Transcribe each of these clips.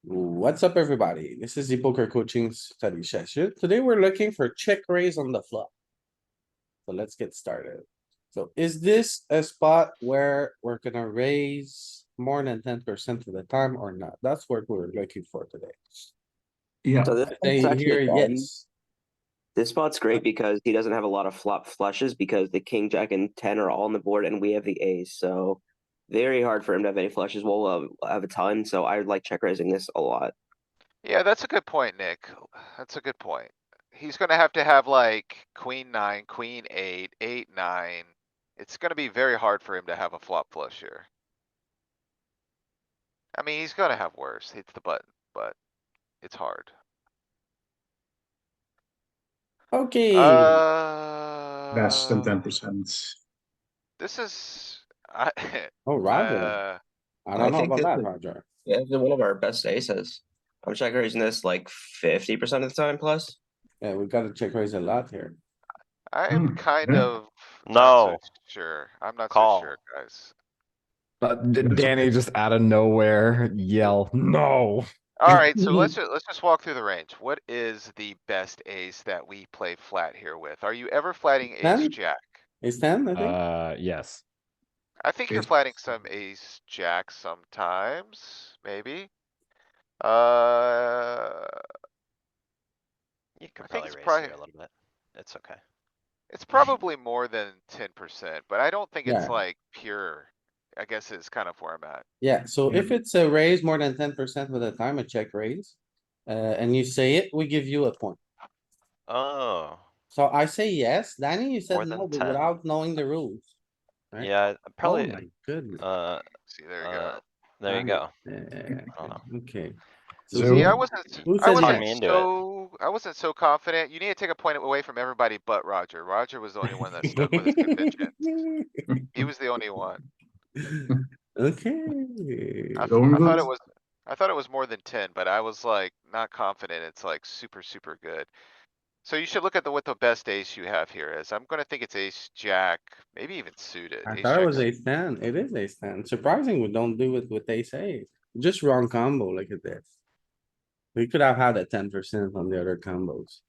What's up, everybody? This is the poker coaching study session. Today we're looking for check raise on the flop. So let's get started. So is this a spot where we're gonna raise more than 10% of the time or not? That's what we're looking for today. Yeah, So this I spot's say actually here, fun. yes. This spot's great because he doesn't have a lot of flop flushes because the king, jack, and 10 are all on the board and we have the ace. So very hard for him to have any flushes. We'll have a ton. So I like check raising this a lot. Yeah, that's a good point, Nick. That's a good point. He's gonna have to have like queen nine, queen eight, eight, nine. It's gonna be very hard for him to have a flop flush here. I mean, he's gonna have worse. Hits the button, but it's hard. Okay, less than Uh, 10%. this is, I, oh, Roger. I I don't know think about this that, is Roger. yeah, this is one of our best aces. I'm check raising this like 50% of the time plus. Yeah, we gotta check raise a lot here. I'm kind Yeah, of not so No, sure. I'm not so call. sure, guys. that's Danny okay. just out of nowhere yell, no. Alright, so let's just walk through the range. What is the best ace that we play flat here with? Are you ever flatting ace 10? jack? Ace 10, I think. Yes. I think you're Ace- flatting some ace jack sometimes, maybe. Uh, You I could think probably it's raise probably, here a little bit. It's okay. it's probably more than 10%, but I don't think it's Yeah. like pure. I guess is kind of where I'm at. Yeah, so if Mm. it's a raise more than 10% of the time, a check raise. And you say it, we give you a point. Oh, So I say yes. Danny, you more said than no, but 10. without knowing the rules. Right? Yeah, Oh probably, my goodness. uh, See, there you go. there you go. Yeah, I don't know. okay. So See, So, who I said Talk yes? me into it. I wasn't so confident. You need to take a point away from everybody but Roger. Roger was the only one that stuck with his convictions. He was the only one. Okay. going I thought good. it was, I thought it was more than 10, but I was like, not confident. It's like super, super good. So you should look at what the best ace you have here is. I'm gonna think it's ace, jack, maybe even suited. I Ace, thought it jack. was ace 10. It is ace 10. Surprising we don't do it with ace eight. Just wrong combo, look at this. We could have had a 10% on the other combos.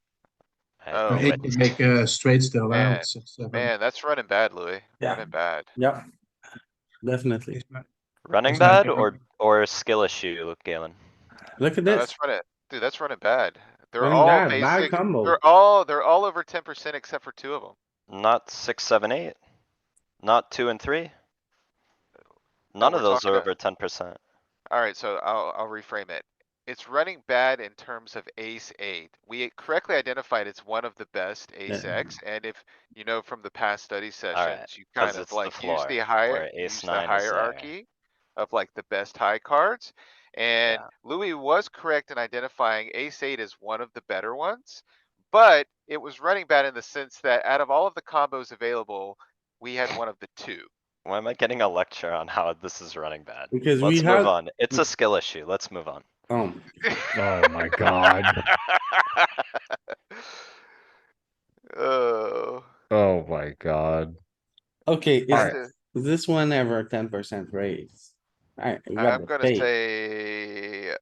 I Oh, He quit. can make a straight still man, out. 6-7. man, that's running bad, Louis. Yeah. Running bad. Yep. Definitely. Running He's not bad giving- or skill issue, Galen? Look at No, this. that's running, dude, that's running bad. They're Running all bad basic, combo. they're all over 10% except for two of them. Not 6, 7, 8? Not 2 and 3? No, None we're of those talking are to, over 10%. alright, so I'll reframe it. It's running bad in terms of ace eight. We correctly identified it's one of the best ace Yeah. X, and if you know from the past study Alright, sessions, you cause kind of it's the like use floor the where ace 9 is there. hierarchy of like the best high cards. And Yeah. Louis was correct in identifying ace eight as one of the better ones, but it was running bad in the sense that out of all of the combos available, we had one of the two. Why am I getting a lecture on how this is running bad? Because we Let's move have, on. It's a skill issue. Let's move on. oh, Oh my god. Oh, Oh my god. okay, just Alright, to, is this one ever 10% raise? Alright, we got I'm the gonna spade. say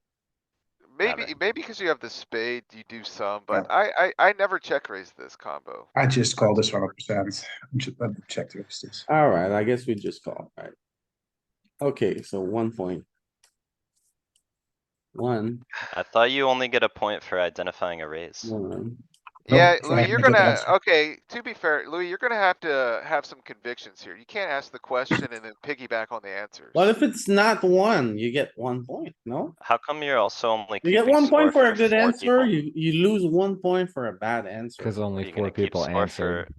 Never. maybe because you have the spade, you do some, but Yeah. I never check raise this combo. I just call this 100%. Let me check the rest this. Alright, I guess we just call, right? Okay, so 1 point. One, I thought you only get a point for identifying a raise. one. Yeah, Nope, Louis, fine, you're I get gonna, answer. okay, to be fair, Louis, you're gonna have to have some convictions here. You can't ask the question and then piggyback on the answers. Well, if it's not one, you get 1 point, no? How come you're also only You get keeping 1 point score for a for good 4 answer, people? you lose 1 point for a bad answer. cause only Are you 4 gonna keep people score for, answered.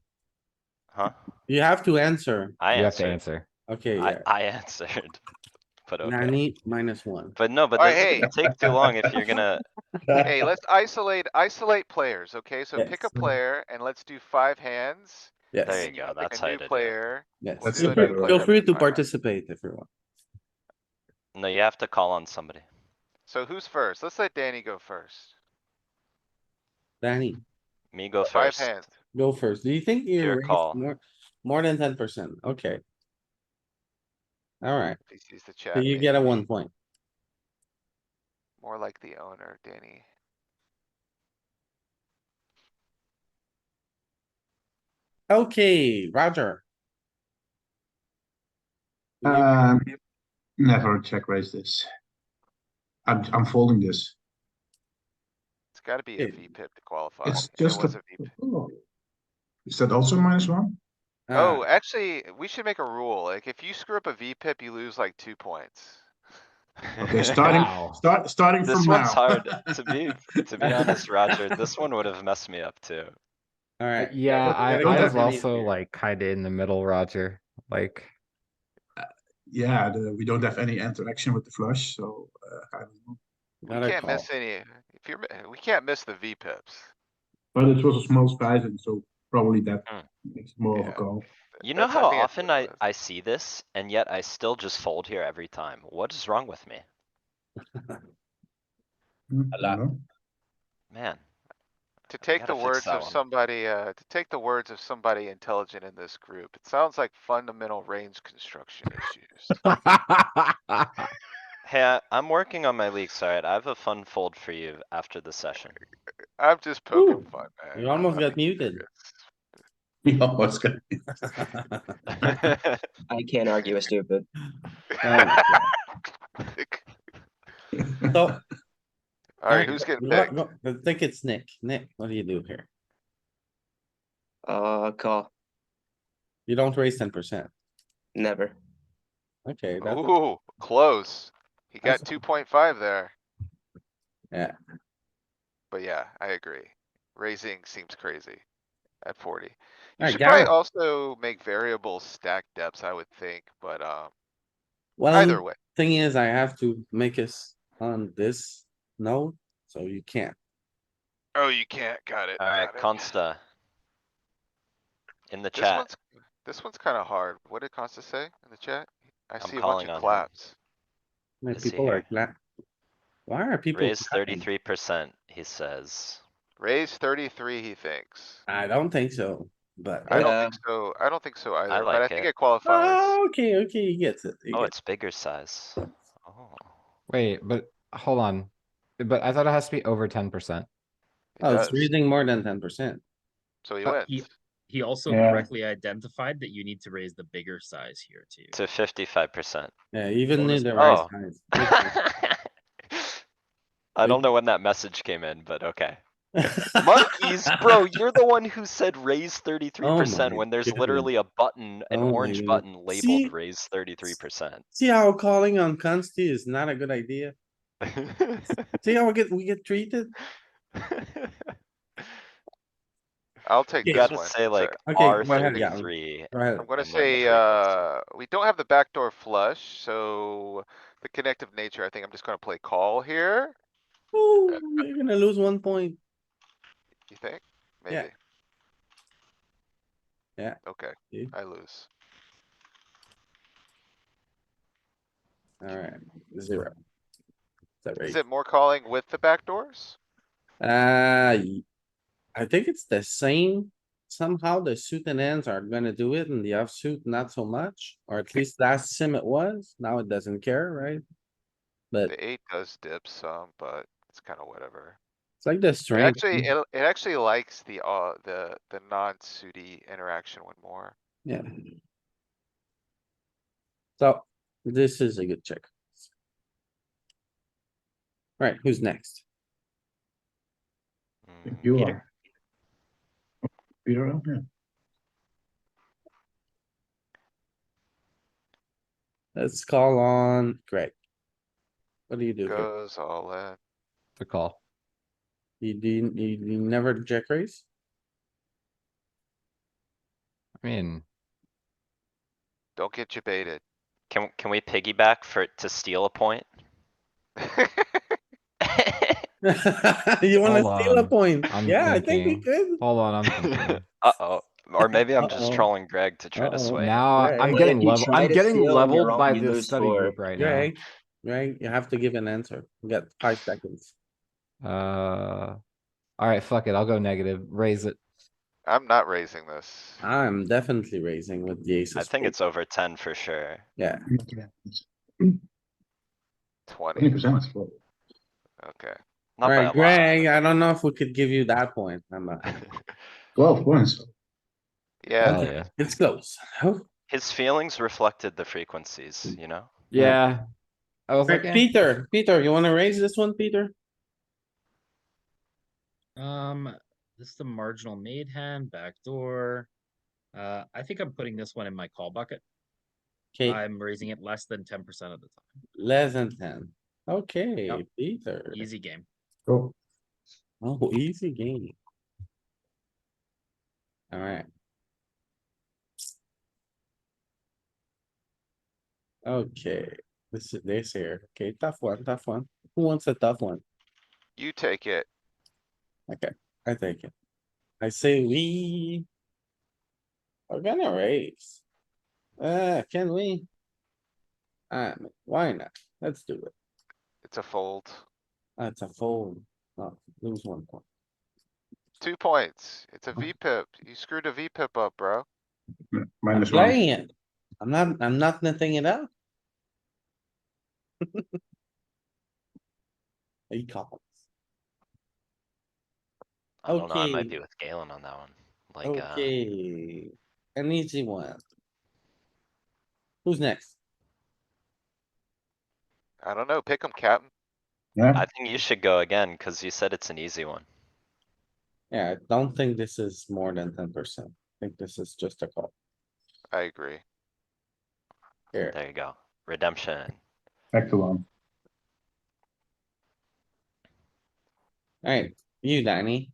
huh? You have to answer. I You have to answered. answer. Okay, yeah. I answered. But okay. 90 -1. But no, but Alright, this is hey, gonna take too long if you're gonna, hey, let's isolate players, okay? So pick a Yes, player and let's do 5 hands. there yes, you And you go. pick That's a how new to do it. player. yes. We'll That's do the a new better Feel player way. free every to 5 hands. participate if you want. No, you have to call on somebody. So who's first? Let's let Danny go first. Danny, Me go 5 first. hands. go first. Do you think you Your raised call. more than 10%? Okay. Alright, He sees the so chat, you get a maybe. 1 point. More like the owner, Danny. Okay, Roger. You- Never check raise this. I'm folding this. It's gotta be a Okay. V-pip to qualify. It's and it just was a. a V-pip. Oh. Is that also -1? Oh, Ah, actually, we should make a rule. Like, if you screw up a V-pip, you lose like 2 points. Okay, starting Wow. starting This from one's now. hard. To be honest, Roger, this one would have messed me up too. alright. Yeah, gotta don't I get was it also easier. like kinda in the middle, Roger. Like, Yeah, we don't have any interaction with the flush, so I don't know. We Gotta can't miss call. any, if you're, we can't miss the V-pips. But it was a small sizing, so probably that Hmm. makes more of a Yeah. call. You know I how think that's often what it was. I see this and yet I still just fold here every time. What is wrong with me? I don't know. Man, To I take gotta the fix words that of one. somebody, to take the words of somebody intelligent in this group, it sounds like fundamental range construction issues. Hey, I'm working on my league, sorry. I have a fun fold for you after the session. I'm just poking Ooh, fun, man. you almost got Nothing muted. serious. Yeah, what's good? I can't argue with stupid. Oh my God. So. Alright, who's getting picked? I think it's Nick. Nick, what do you do here? Call. You don't raise 10%. Never. Okay, that's, Ooh, close. He got That's- 2.5 there, yeah, but yeah, I agree. Raising seems crazy at 40. You Alright, should probably Garrett. also make variable stack depths, I would think, but, Well, either way. thing is, I have to make us on this node, so you can't. Oh, you can't, got it, Alright, got it. Consta. In the This chat, one's, this one's kinda hard. What did Consta say in the chat? I I'm see a bunch calling of on him. claps. Like, Is he people are here? clap. Why are people Raise clapping? 33%, he says. Raise 33, he thinks. I don't think so, but. I don't Yeah. think so. I don't think so I either, but I like think it. it qualifies. Okay, he gets it. He Oh, gets it's bigger size. Oh. wait, but hold on. But I thought it has to be over 10%. It Oh, it's does. reading more than 10%. So he But wins. He also Yeah. correctly identified that you need to raise the bigger size here too. To 55%. Yeah, even Bonus need the right Oh. size. I don't know when that message came in, but okay. Monkeys, bro, you're the one who said raise 33% when there's goodness. literally a button, an Oh my orange goodness. button See? labeled raise 33%. See how calling on Consti is not a good idea? See how we get treated? I'll take You this Gotta one. say It's like Okay, go ahead, yeah. R33 Go ahead. I'm gonna and then the say, frequency. we don't have the backdoor flush, so the connective nature, I think I'm just gonna play call here. Ooh, you're gonna lose 1 point. You think? Yeah. Maybe. Yeah. Okay, See? I lose. Alright, 0. Is that Is right? it more calling with the backdoors? I think it's the same. Somehow the suit and ends are gonna do it and the offsuit not so much, or at least last sim it was. Now it doesn't care, right? But The 8 does dip some, but it's kinda whatever. it's like the It strength. actually likes the non-suity interaction one more. Yeah. So this is a good check. Right, who's next? You Peter? are. Peter, yeah. Let's call on Greg. What do you do here? Goes all in. The call. You never check raise? I mean, Don't get you baited. Can we piggyback for it to steal a point? You wanna Hold steal a on. point? I'm Yeah, I think we thinking. could. Hold on, I'm thinking. Uh-oh, or maybe I'm just Uh-oh. trolling Greg to try to Uh-oh. sway him. Now I'm Greg, getting If you level. try I'm to getting steal and you're leveled wrong, by you the lose study 4. group right now. Greg, you have to give an answer. You got 5 seconds. Alright, fuck it. I'll go negative. Raise it. I'm not raising this. I'm definitely raising with the ace I of think spades. it's over 10 for sure. Yeah, 20. 20% is full. Okay. Not by Alright, a lot. Greg, I don't know if we could give you that point. I'm not. 12 points. Yeah, Hell Okay, yeah. it's close. Oh, His feelings reflected the frequencies, you know? Yeah. I was like, alright, eh. Peter, you wanna raise this one, Peter? This is the marginal made hand, backdoor. I think I'm putting this one in my call bucket. Okay, I'm raising it less than 10% of the time. less than 10. Okay, Yep. Peter. Easy game. Go. Oh, easy game. Alright. Okay, this is this here. Okay, tough one, tough one. Who wants a tough one? you take it. Okay, I take it. I say we. Are gonna raise. Can we? Why not? Let's do it. It's a fold. That's a fold. Oh, lose 1 point. 2 points. It's a VPip. You screwed a VPip up, bro. I'm -1. playing it. I'm not netting it out. He calls. I don't know, I might Okay. be with Galen on that one. Like, Okay. An easy one. Who's next? I don't know. Pick 'em, Captain. Yeah, I think you should go again, cuz you said it's an easy one. Yeah, I don't think this is more than 10%. I think this is just a call. I agree. Here, There you go. Redemption. back to 1. alright, you, Danny.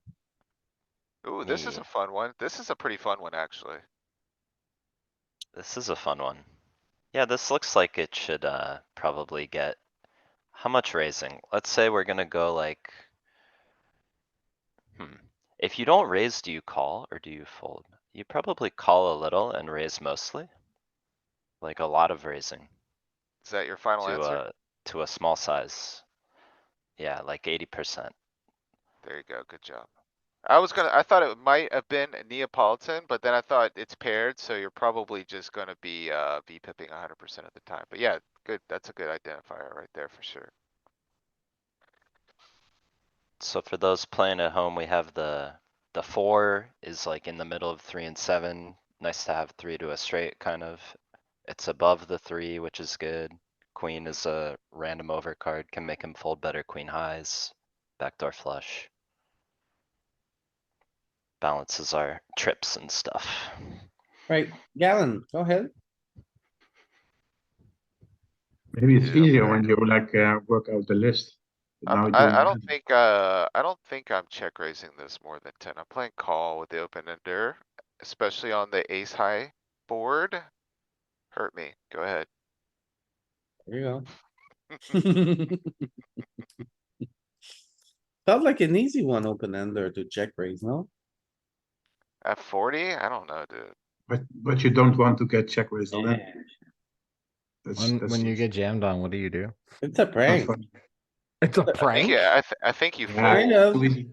Ooh, this is Me. a fun one. This is a pretty fun one, actually. This is a fun one. Yeah, this looks like it should, probably get. How much raising? Let's say we're gonna go like. If you don't raise, do you call or do you fold? You probably call a little and raise mostly. Like a lot of raising Is that your final to answer? to a small size. Yeah, like 80%. There you go. Good job. I thought it might have been Neapolitan, but then I thought it's paired, so you're probably just gonna be, V-pipping 100% of the time. But yeah, good. That's a good identifier right there for sure. So for those playing at home, we have the 4 is like in the middle of 3 and 7. Nice to have 3 to a straight kind of. It's above the 3, which is good. Queen is a random overcard, can make him fold better queen highs. Backdoor flush. Balances our trips and stuff. Right, Galen, go ahead. Maybe it's Dude, I'm easier ready. when you like work out the list. But now we're doing I it. don't think I'm check raising this more than 10. I'm playing call with the open ender, especially on the ace high board. Hurt me. Go ahead. There you go. Felt like an easy one open ender to check raise, no? At 40? I don't know, dude. But you don't want to get check raised on it. When you get jammed on, what do you do? It's a not prank. funny. It's a I think, prank? yeah, I think you Yeah, Kind fold. of. we-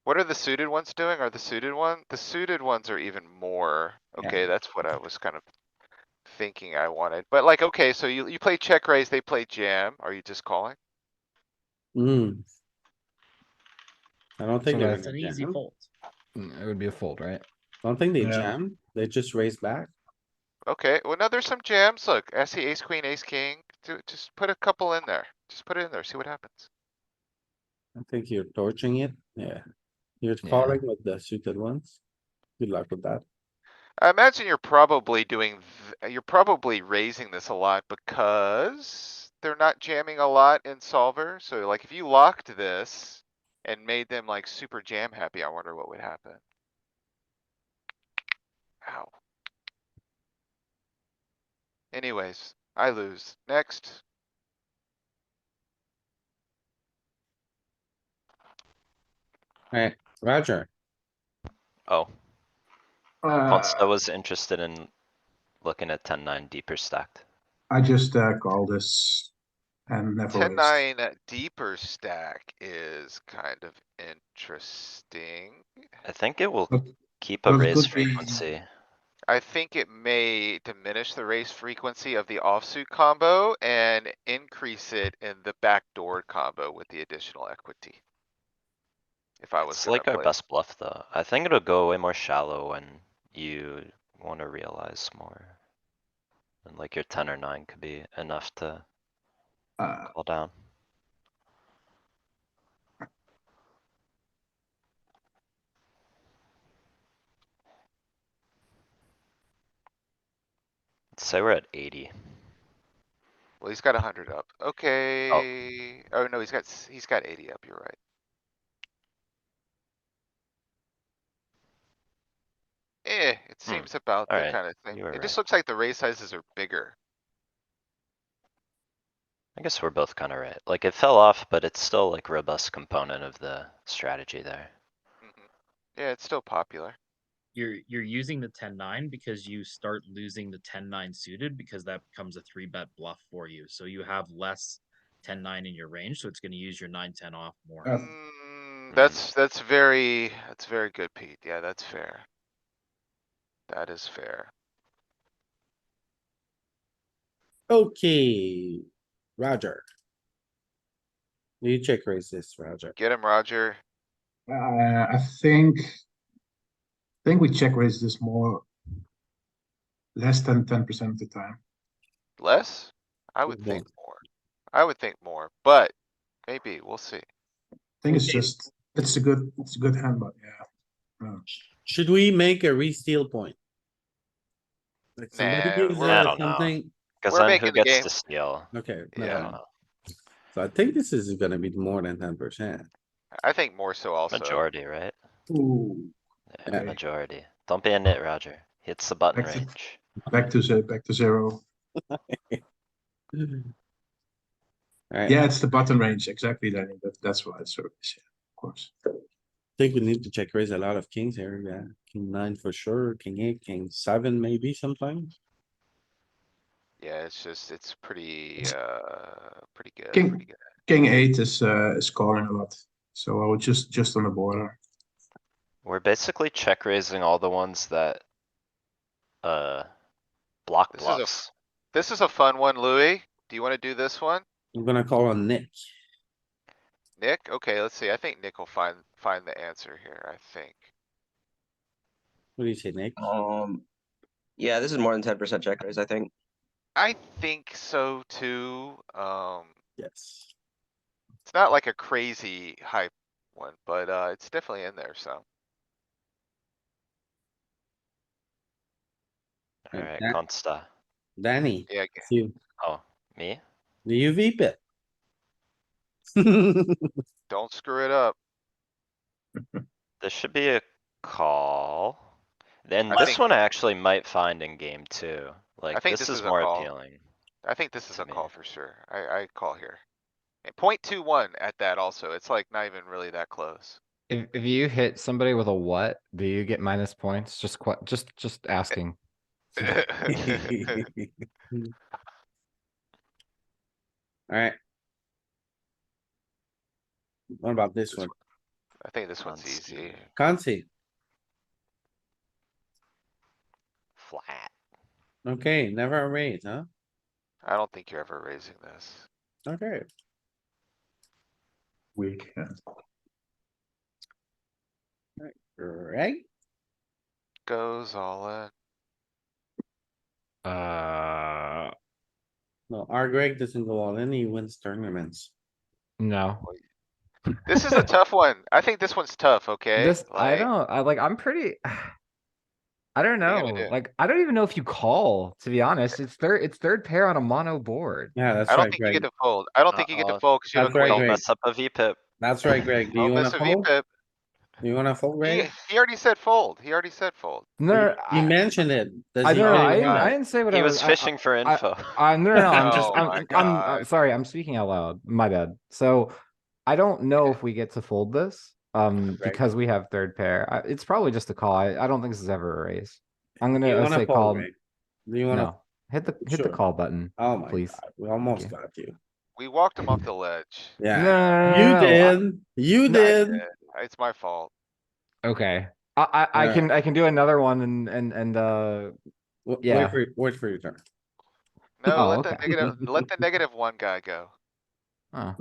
What are the suited ones doing? Are the suited the suited ones are even more. Yeah. Okay, that's what I was kind of thinking I wanted. But like, okay, so you play check raise, they play jam. Are you just calling? Hmm. I don't think So they're It's gonna an easy jam. fold. It would be a fold, right? Don't think they Yeah. jam. They just raise back. Okay, well, now there's some jams. Look, SE ace queen, ace king. Just put a couple in there. Just put it in there, see what happens. I think you're torching it. Yeah. You're Yeah. calling with the suited ones. Good luck with that. I imagine you're probably you're probably raising this a lot because they're not jamming a lot in solver. So like if you locked this and made them like super jam happy, I wonder what would happen. Ow. Anyways, I lose. Next. Alright, Roger. Oh, Uh, Ponsto was interested in looking at 10-9 deeper stacked. I just call this and never raised. 10-9 deeper stack is kind of interesting. I think it will But- keep a but it raise could be- frequency. I think it may diminish the raise frequency of the offsuit combo and increase it in the backdoor combo with the additional equity. If I was It's gonna like our play. best bluff though. I think it'll go way more shallow when you wanna realize more. And like your 10 or 9 could be enough to Uh, call down. Let's say we're at 80. Well, he's got 100 up. Okay. Oh, no, he's got 80 up. You're right. It seems about the Alright, kind of thing. you were It just right. looks like the raise sizes are bigger. I guess we're both kinda right. Like it fell off, but it's still like robust component of the strategy there. Mhm. Yeah, it's still popular. You're using the 10-9 because you start losing the 10-9 suited because that becomes a 3-bet bluff for you. So you have less 10-9 in your range, so it's going to use your 9-10 off more. That's very good, Pete. Yeah, that's fair. That is fair. Okay, Roger. You check raise this, Roger. Get him, Roger. I think we check raise this more, less than 10% of the time. Less? I would More. think more. I would think more, but maybe, we'll see. I think it's Okay. just, it's a good hand, but yeah. Should we make a re-steal point? Like somebody Nah, gives I don't know. something, Cause We're then making who the gets game. to steal? okay, I never Yeah. don't mind. know. So I think this is gonna be more than 10%. I think more so also. Majority, right? Ooh, Yeah, Okay. majority. Don't be a nit, Roger. Hits the button Back to- range. back to zero. Alright, Yeah, it's the button range, exactly, Danny, that's why it's service, yeah, of course. think we need to check raise a lot of kings here, yeah. King 9 for sure, king 8, king 7 maybe sometimes. Yeah, it's just, it's pretty, pretty good, King- pretty good. King 8 is calling a lot, so I would just on the border. We're basically check raising all the ones that, block This is a f- bluffs. This is a fun one, Louis. Do you wanna do this one? I'm gonna call on Nick. Nick? Okay, let's see. I think Nick will find the answer here, I think. What do you say, Nick? Yeah, this is more than 10% check raise, I think. I think so too. Yes. It's not like a crazy hype one, but, it's definitely in there, so. Alright, Dan- consta. Danny, Yeah, it's you. Oh, me? Do you VP it? don't screw it up. This should be a call. Then I this think- one I actually might find in game two. Like, think this this is is a more call. appealing. I think this is to a call me. for sure. I call here. And 0.21 at that also. It's like not even really that close. If you hit somebody with a what, do you get minus points? Just asking. Alright. What about this This one? I think this one's Consti. easy. Consi, Flat. okay, never a raise, huh? I don't think you're ever raising this. Okay, Weak, yeah. right? Goes all in. No, our Greg doesn't go all in, he wins tournaments. No. This is a tough one. I think this one's tough, okay? This, Like, I'm pretty. I don't What are you gonna know. do? Like, I don't even know if you call, to be honest. It's third pair on a mono board. Yeah, that's I don't right, think you get Greg. to fold. I don't think you get to Uh-oh. fold because you have a That's right, queen. Greg. Mess up a V-pip. That's right, Greg. Do you Don't wanna miss a fold? VPip. Do you wanna fold, He, Greg? he already said fold. He already said fold. No, He mentioned it. Does I he don't know. really want I it? didn't say what He I was fishing for info. No, I'm just, Oh my I'm God. sorry. I'm speaking out loud. My bad. So I don't know if we get to fold this, Right. because we have third pair. It's probably just a call. I don't think this is ever a raise. I'm Do you gonna wanna say fold, call. Greg? Do you wanna? No, hit the Sure. call button. Oh my please. god, we almost you. got you. We walked him off the ledge. Yeah, No, you no, no, did, you No, I did. did. It's my fault. Okay. I Yeah. can do another one and Yeah. Wait for your turn. No, Oh, let the okay. let the negative one guy go. Oh.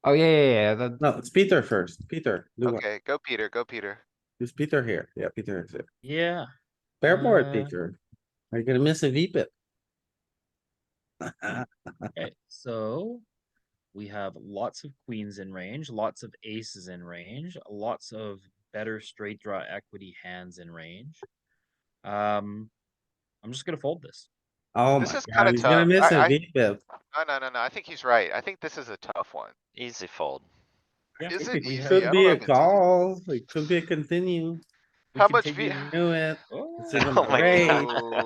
Oh, yeah, that, No, it's Peter first. Peter, do what? Okay, go Peter, go Peter. Is Peter here? Yeah, Peter is here. Yeah. Fair board, Uh, Peter. Are you gonna miss a VPIP? Okay, so we have lots of queens in range, lots of aces in range, lots of better straight draw equity hands in range. I'm just gonna fold this. Oh This my is kinda god, he's gonna tough. miss a VPIP. No, I think he's right. I think this is a tough one. Easy fold. Yeah, Is It it we easy? have. could I don't be know a if it's easy. call, it could be a continue. We How can much V? continue it. It's Oh, even Oh a my raise.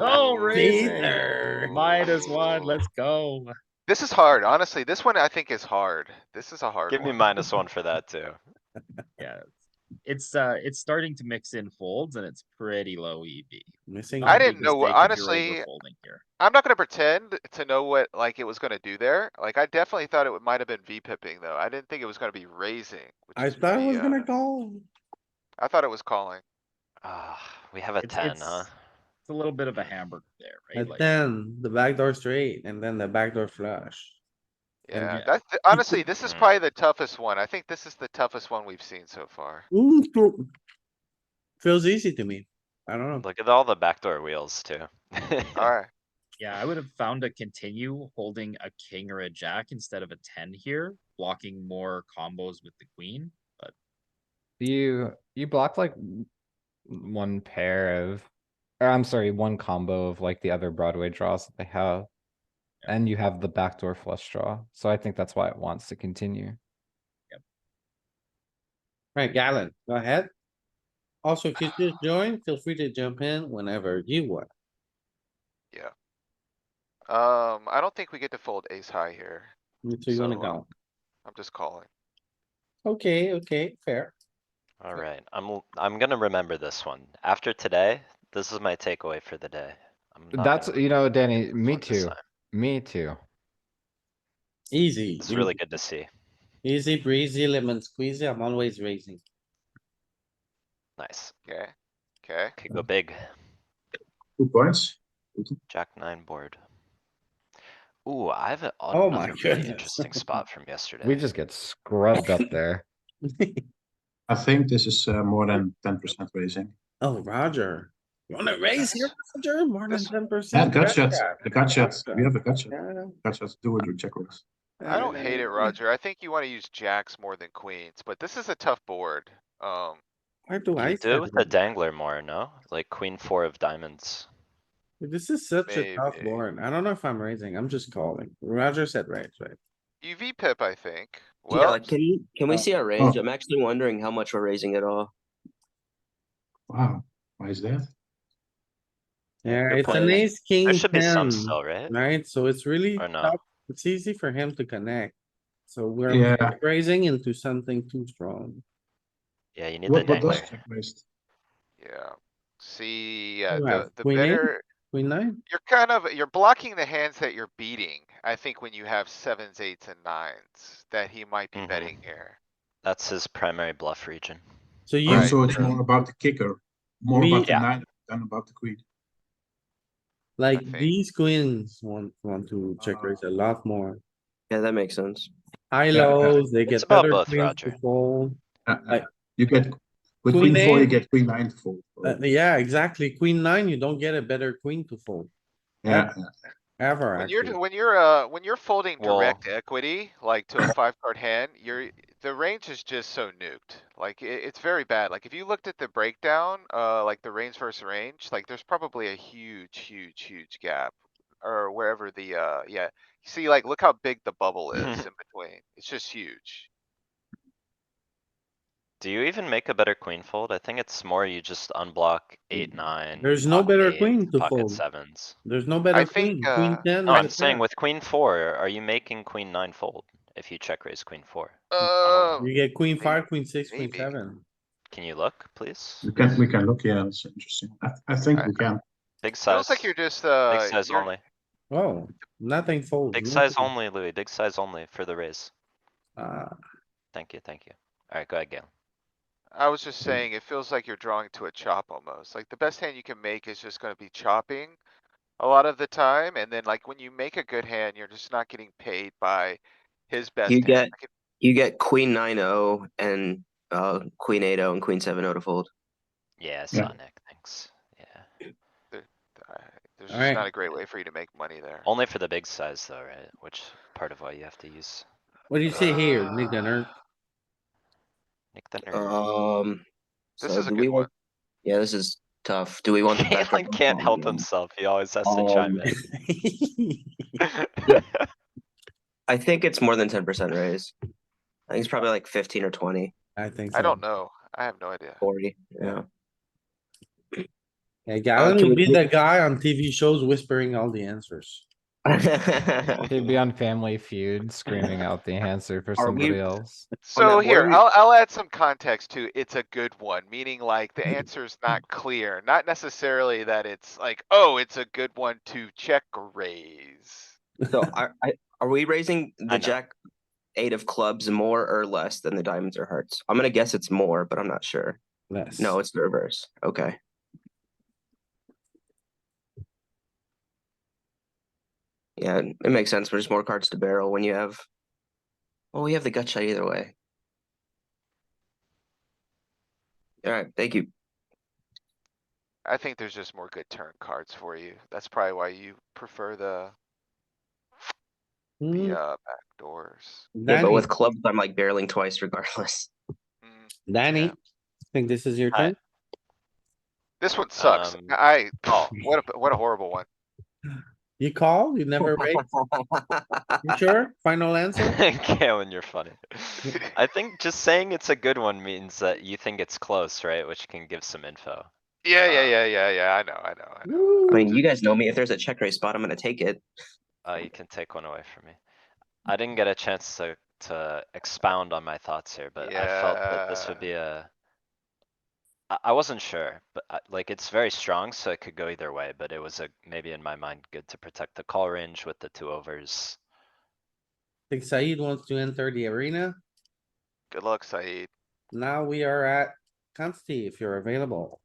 oh, raising. Peter. -1. Let's go. This is hard, honestly. This one I think is hard. This is a hard Give me one. -1 for that too. Yeah, it's starting to mix in folds and it's pretty low EV. Missing. I Not a didn't big know, mistake if you're honestly, over folding here. I'm not gonna pretend to know what, like, it was gonna do there. Like, I definitely thought it might have been V-pipping though. I didn't think it was gonna be raising, which I is thought I pretty, was gonna call. I thought it was calling. Ah, we have a It's 10, huh? it's a little bit of a hamburger there, right? At 10, the backdoor straight, and then the backdoor flush. And Yeah, Yeah. that's, honestly, this is Mm. probably the toughest one. I think this is the toughest one we've seen so far. Feels easy to me. I don't know. Look at all the backdoor wheels too. Alright, Yeah, I would have found a continue holding a king or a jack instead of a 10 here, blocking more combos with the queen. But you block like one pair of, or I'm sorry, one combo of like the other Broadway draws that they have. And you have the backdoor flush draw, so I think that's why it wants to continue. Right, Galen, go ahead. Also, if you just join, feel free to jump in whenever you want. yeah. I don't think we get to fold ace high here. So you wanna So, go? I'm just calling. Okay, fair. Alright, I'm gonna remember this one. After today, this is my takeaway for the day. I'm not That's, gonna you know, Danny, this me one this too, time. me too. Easy. It's really good to see. Easy breezy, lemon squeezy. I'm always raising. Nice. Okay, okay. Could go big. 2 points. Jack 9 board. Ooh, I have Oh my another really goodness. interesting spot from We yesterday. just get scrubbed up there. I think this is more than 10% raising. Oh, Roger. You wanna raise here, Roger? More than This- 10%? Yeah, gut shots. The gut shots. We have a gut shot. Yeah, Gut shots. Do it with check raise. I don't hate it, Roger. I think you wanna use jacks more than queens, but this is a tough board. Why do I? You do it with the say dangler more, no? Like queen 4 of diamonds. that? This is such a tough Maybe. board. I don't know if I'm raising. I'm just calling. Roger said raise, right? You V-pip, I think. Yeah, Well, can we oh, see our range? oh. I'm actually wondering how much we're raising it all. Wow. Why is that? Yeah, Good it's play. an ace, king, There should be some 10, still, right? right? So it's really Or no? tough. It's easy for him to connect. So we're Yeah. raising into something too strong. Yeah, you need the What does dangler. check raised? yeah. See, yeah, Who have the queen eight? better, Queen nine? you're blocking the hands that you're beating. I think when you have sevens, eights and nines, that he might be Mhm. betting here. That's his primary bluff region. So you, Right. Also, it's more about the kicker, more We- about the Yeah. 9 than about the queen. like think. these queens want to check raise a lot more. Yeah, that makes sense. High Yeah, lows, they It's get about better both, queens Roger. to fold. Like- You get with Queen queen 4, you eight? get queen 9 to fold. Yeah, exactly. Queen nine, you don't get a better queen to fold. Yeah. Ever, When actually. when you're folding Well- direct equity, like to a 5 card hand, the range is just so nuked. Like, it's very bad. Like, if you looked at the breakdown, like the range versus range, like there's probably a huge gap. Or wherever the, yeah, you see, like, look how big the bubble is in between. It's just huge. Do you even make a better queen fold? I think it's more you just unblock 8, 9. There's no pocket better eights, queen to pocket fold. sevens. There's no better think, queen. Queen 10. No, is I'm the saying best. with queen 4, are you making queen 9 fold if you check raise queen 4? You get queen Maybe- 5, queen 6, queen maybe. 7. Can you look, please? We can look. Yeah, that's interesting. I think we can. Big size. Feels like you're just, Big size you're, only. Oh, nothing folds. Big no size queen. only, Louis. Big size only for the raise. Ah, Thank you, thank you. Alright, go ahead, Galen. I was just saying, it feels like you're drawing to a chop almost. Like the best hand you can make is just gonna be chopping a lot of the time, and then like when you make a good hand, you're just not getting paid by his best You hand. get Like, you get queen 9-0 and queen 8-0 and queen 7-0 to fold. Yeah, Yeah. Sonic, thanks. Yeah. There's just Alright. not a great way for you to make money there. Only for the big size though, right? Which part of why you have to use What do you say here, Nick Gunner? Nick the Nerd. This So is a do good we one. want? Yeah, this is tough. Do we want the backdoor? Galen can't help himself. He always has to chime in. I think it's more than 10% raise. I think it's probably like 15 or 20, I think I so. don't know. I have no idea. 40. Yeah. Yeah, Galen can would we- be the guy on TV shows whispering all the answers. He'd be on Family Feud screaming out the answer for Are we- somebody else. So that here, board, I'll add some context to it's a good one, meaning like the answer's not clear, not necessarily that it's like, oh, it's a good one to check raise. So are we raising I the know. jack 8 of clubs more or less than the diamonds or hearts? I'm gonna guess it's more, but I'm not sure. Less. No, it's the reverse. Okay. Yeah, it makes sense. There's more cards to barrel when you have. Well, we have the gut shot either way. All right, thank you. I think there's just more good turn cards for you. That's probably why you prefer the Hmm, back doors. Yeah, but Danny, with clubs, I'm like barreling twice regardless. Danny, yeah. think this is your Hi. turn? This one sucks. Oh. What a horrible one. You call? You never raise? You sure? Final answer? Galen, you're funny. I think just saying it's a good one means that you think it's close, right? Which can give some info. Yeah, Uh, yeah, I know. I Woo. mean, you guys know me. If there's a check raise spot, I'm gonna take it. You can take one away from me. I didn't get a chance to expound on my thoughts here, but I felt that this would be a. I wasn't sure, but like it's very strong, so it could go either way, but it was maybe in my mind, good to protect the call range with the 2 overs. Think Said wants to enter the arena. Good luck, Saeed. Now we are at Consti if you're available.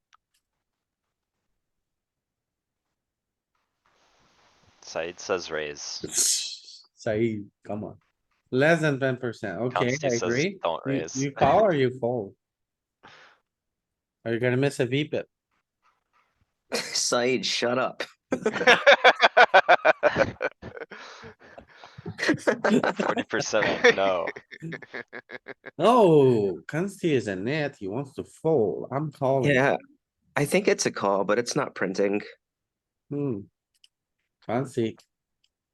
Said says raise. Said, come on. Less than 10%. Okay, Consti I says agree. don't You, raise. you call or you fold? Are you gonna miss a VPIP? Saeed, shut up. 40% no. Oh, Consti is a net. He wants to fold. I'm calling. Yeah, I think it's a call, but it's not printing. Consti.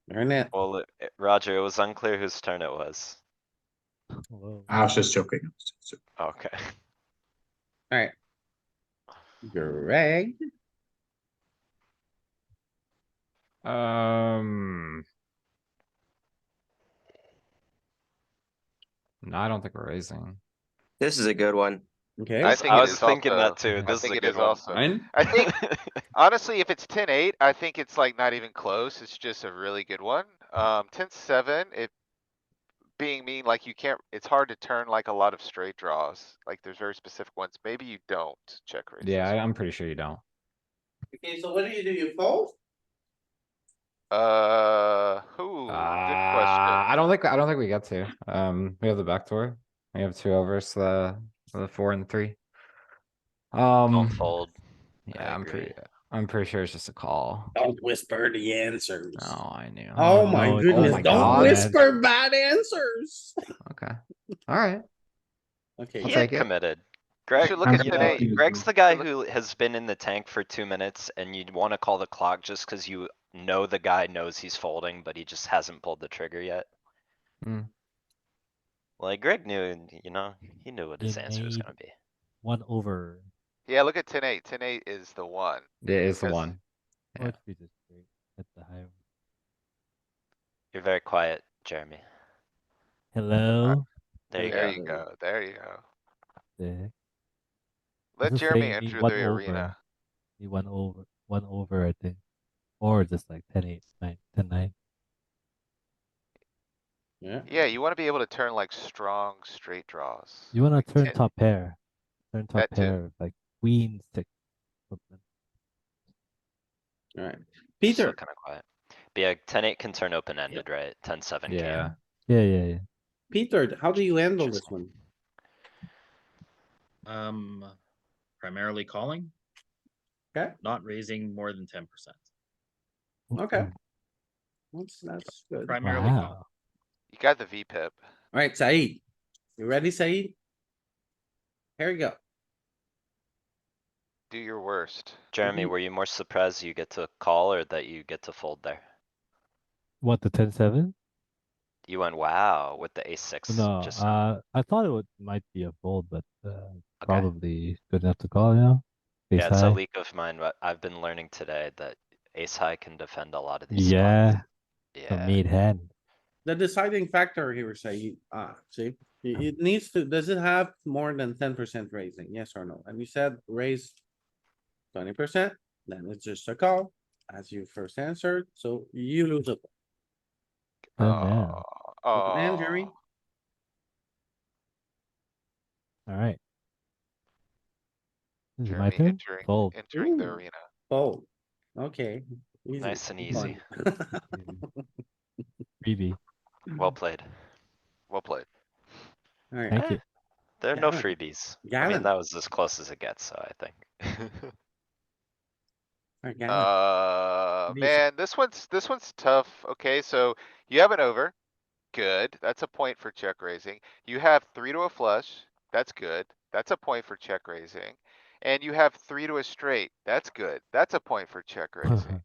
You're a net. Well, Roger, it was unclear whose turn it was. I was just joking. Okay. Alright. Greg, No, I don't think we're raising. This is a good one. okay. I think I it was is thinking also- that too. I This is think a it good is one. also. Fine. I think, honestly, if it's 10-8, I think it's like not even close. It's just a really good one. 10-7, it being mean, like you can't, it's hard to turn like a lot of straight draws. Like there's very specific ones. Maybe you don't check raise. Yeah, this I'm pretty sure you don't. Okay, so what do? You fold? one. Good question. I don't think we get to. We have the backdoor. We have 2 overs, the 4 and 3. Don't fold. Yeah, I I'm agree. pretty sure it's just a call. Don't whisper the answers. Oh, I knew. Oh my no, goodness, my don't God. whisper bad answers. Okay. Alright. Okay, I'll He take had it. committed. Greg, should look at you 10-8. know, Greg's the guy who has been in the tank for 2 minutes and you'd wanna call the clock just cuz you know the guy knows he's folding, but he just hasn't pulled the trigger yet. Hmm. Like Greg knew, he knew what his You answer was made gonna be. 1 over. Yeah, look at 10-8. 10-8 is the one. It is the Because- one. Oh, Yeah. it's pretty straight at the high. You're very quiet, Jeremy. Hello. There you There go. you go, there you go. The heck? Let This is Jeremy saying me enter 1 the over. arena. Me 1 over, I think, or just like 10-8, 9, 10-9. yeah. Yeah, you wanna be able to turn like strong straight draws. You wanna Like turn 10 top pair? Turn top That too. pair, like queen six. Something. Alright, Still Peter, kinda quiet. But yeah, 10-8 can turn open-ended, right? 10-7 Yeah. Yeah, yeah, yeah. Peter, how do you handle this one? Primarily calling. Okay. Not raising more than 10%. Okay. That's good. Primarily calling. Wow. You got the V pip. Alright, Saeed. You ready, Saeed? Here we go. Do your worst. Jeremy, Mhm. were you more surprised you get to call or that you get to fold there? What, the 10-7? You went wow with the ace six No, just now. I thought it might be a fold, but Okay. probably good enough to call, you know? Ace Yeah, it's a high. leak of mine, but I've been learning today that ace high can defend a lot of these spots. Yeah, a Yeah, made hand. The deciding factor here, Saeed, see, it needs to, does it have more than 10% raising? Yes or no? And you said raise 20%, then it's just a call, as you first answered, so you lose it. Good man. And Jerry, Oh, All right. This is my Jeremy turn. entering, Fold. entering the Ooh. arena. oh, okay. Easy. nice and Fun. easy. Freebie. Well played. Well played. Alright, Thank Eh, you. there are no Galen. freebies. I Galen. mean, that was as close as it gets, so I think. Alright, Galen. These- Man, this one's tough. Okay, so you have an over. Good. That's a point for check raising. You have 3 to a flush. That's good. That's a point for check raising. And you have 3 to a straight. That's good. That's a point for check raising.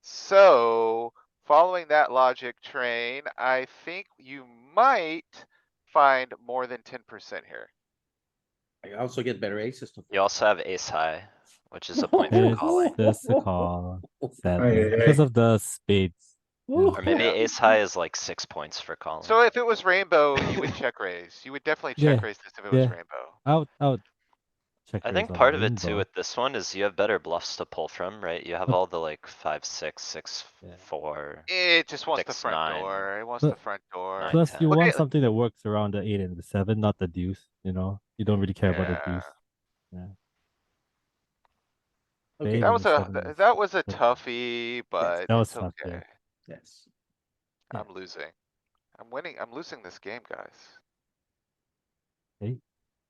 So, following that logic train, I think you might find more than 10% here. I also get better aces to. You also have ace high, which is a point for It's calling. just a call, sadly, Hey, because hey. of the spades. Or maybe Yeah. ace high is like 6 points for calling. So if it was rainbow, you would check raise. You would definitely check Yeah, raise this if it was yeah. rainbow. Out. Check I raise think on part of it too rainbow. with this one is you have better bluffs to pull from, right? You have But- all the like 5, 6, 6, Yeah. 4. It just wants the 6, front 9. door. It wants But- the front door. 9, Plus, 10. you Look want at, something that works around the 8 and the 7, not the deuce. You know, you don't really care about the yeah, deuce. Yeah. Okay, Spade that and was the a, 7 is that was a good. toughie, but That was it's tough, okay. yeah. yes. Yeah. I'm losing. I'm winning. I'm losing this game, guys. Hey,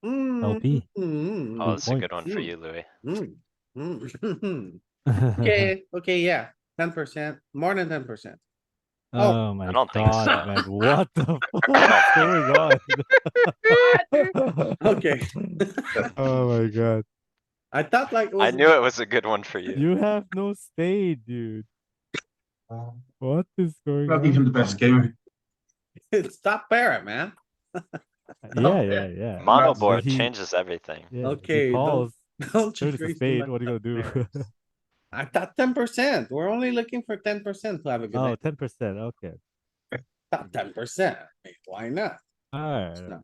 Mm, LP. mm, Oh, Two it's a good one points. for you, Louis. mm, mm. Okay, okay, yeah, 10%, more than 10%. Oh, Oh my I don't think god, so. man. What the fuck don't is think going on? Okay. Oh my god. I thought like it I was, knew it was a good one for you. You have no spade, dude. What is going Not on? even the best game. it's top pair, man. Yeah. Mono Nuts. board He- changes everything. Yeah, Okay, he calls. don't Third check is a raise too spade. much What are you top gonna do? pairs. I thought 10%, we're only looking for 10% to have a good Oh, night. 10%. Okay. Top 10%, why not? Alright. No.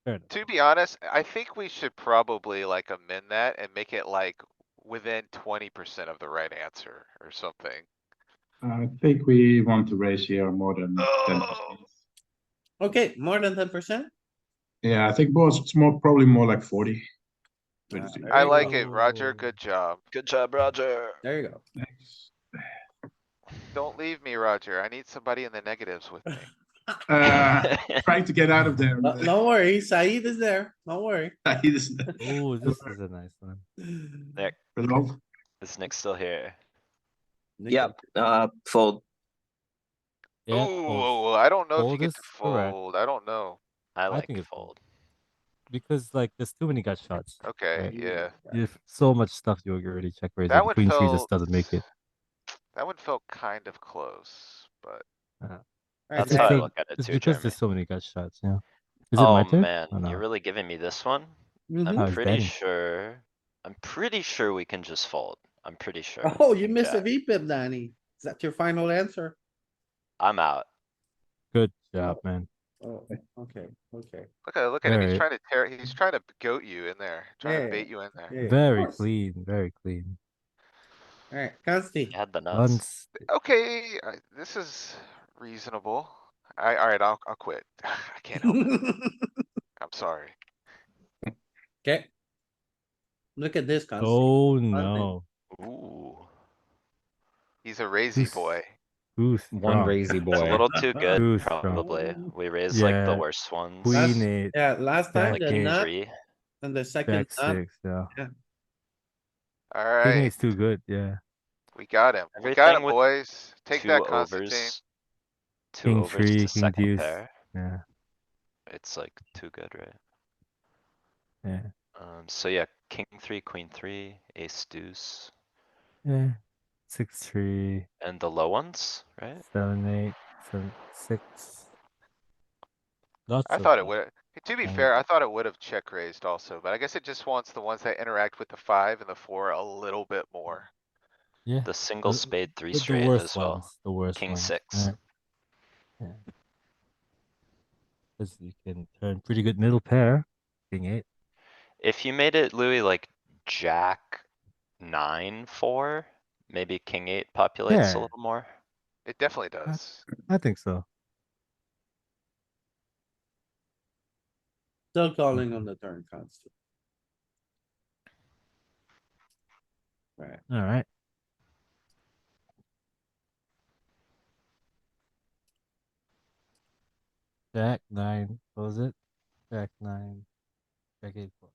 Fair enough. To be honest, I think we should probably like amend that and make it like within 20% of the right answer or something. I think we want to raise here more than 10%. Okay, more than 10%? Yeah, I think it's more probably more like 40. There I you like go. it, Roger. Good job. Good job, Roger. There you go. Thanks. Don't leave me, Roger. I need somebody in the negatives with me. Trying to get out of there. No worry, Saeed is there, don't worry. He is- Oh, this is a nice one. Nick, Resolve. is Nick still here? Yep, fold. Yeah, fold. Ooh, I don't know if you Fold get is to correct. fold. I don't know. I like think it's fold. Because like there's too many gut shots. Okay, Right. yeah. There's so much stuff you already check raising. That one Queen three felt, just doesn't make it. that one felt kind of close, but Alright, That's It's how I Saeed. look at it It's too, because Jeremy. there's so many gut shots, yeah. Is it Oh my turn? man, Or you're no? really giving me this one? Mhm. Oh, I'm it's pretty Danny. sure. I'm pretty sure we can just fold. I'm pretty sure. Oh, you King missed a jack. VPIP, Danny. Is that your final answer? I'm out. Good job, man. Oh, okay. look at him. He's Alright. trying to tear, he's trying to goat you in there, trying to Yeah, bait you in there. yeah, of Very course. clean, very clean. Alright, Consti. You had the nuts. Once Okay, this is reasonable. Alright, I'll quit. I can't help it. I'm sorry. Okay, Look at this. Consti. Oh Nothing. no. Ooh, He's a raisey Who's- boy. Who's One strong? raisy it's a boy. little too good, Too strong. probably. We raise like the Yeah, worst ones. Queen Last- eight, Yeah, last time Jack the eight. nut Three, and the second Jack nut. 6, yeah. King Alright, eight's too good, yeah. we got him. We got everything him, with boys. Take two that, Constantine. overs. Two King overs 3, to King second deuce, pair. yeah, It's like too good, right? yeah, So yeah, king three, queen three, ace deuce, yeah. 6, 3, and the low ones, right? 7, 8, 7, 6. Lots I of thought it would, to be nine. fair, I thought it would have check raised also, but I guess it just wants the ones that interact with the 5 and the 4 a little bit more. Yeah. The single The- spade three the straight worst as well. ones, the worst King ones. 6. Yeah. Because you can turn pretty good middle pair. King 8. If you made it, Louis, like jack 9-4, maybe king 8 populates Yeah. a little more. It definitely does. I think so. Still calling on the turn constant. Right. All right. Jack 9. What was it? Jack 9. Jack 8. 4.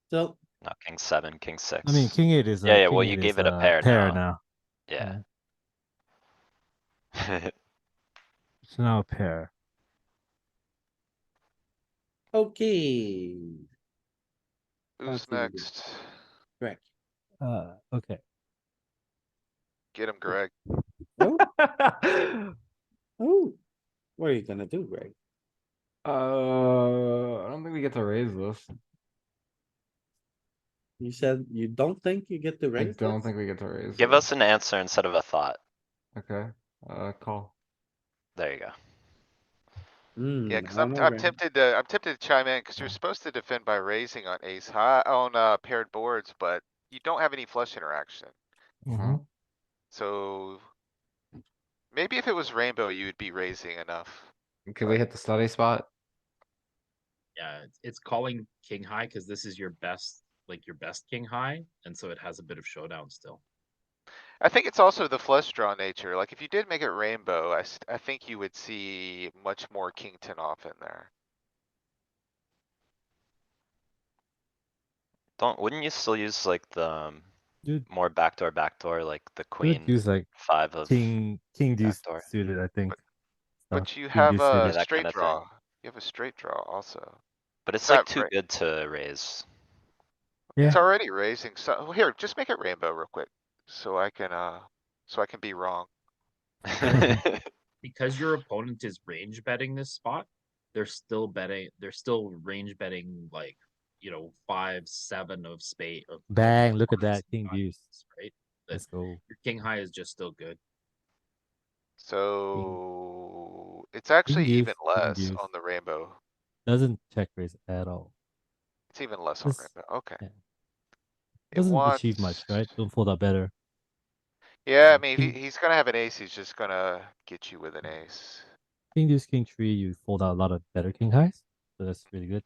Still, Not king 7, king 6. I mean, King 8 is Yeah, yeah, King well, 8 you is gave it a pair now. now. Yeah. It's now a pair. okay. Who's Continue. next? Correct. Okay. Get him, Greg. Oh, what are you gonna do, Greg? I don't think we get to raise this. You said you don't think you get to I raise don't this? think we get to raise. Give this. us an answer instead of a thought. Okay, call. There you go. Yeah, I cuz don't know, I'm Greg. tempted to chime in, cuz you're supposed to defend by raising on ace high, on paired boards, but you don't have any flush interaction. Mhm. So maybe if it was rainbow, you would be raising enough. Can we hit the study spot? Yeah, it's calling king high because this is your best, like your best king high, and so it has a bit of showdown still. I think it's also the flush draw nature. Like if you did make it rainbow, I think you would see much more king 10 off in there. Wouldn't you still use like the Dude, more backdoor, like the would queen use like 5 of, King deuce backdoor. suited, I think. But you King have deuce a suited. Yeah, that straight kinda thing. draw. You have a straight draw also. But it's Not like too right. good to raise. It's Yeah. already raising, so here, just make it rainbow real quick. So I can be wrong. Because your opponent is range betting this spot, they're still range betting like 5, 7 of spade of Bang, your look at opponent's that, King high, deuce. right? Let's go. Your king high is just still good. So it's actually deuce, even king less deuce. on the rainbow. Doesn't check raise at all. It's even less on This- rainbow. Okay. yeah. It Doesn't achieve wants, much, right? Don't fold out better. yeah, I mean, if King- he's gonna have an ace, he's just gonna get you with an ace. King deuce, king 3, you fold out a lot of better king highs. So that's really good.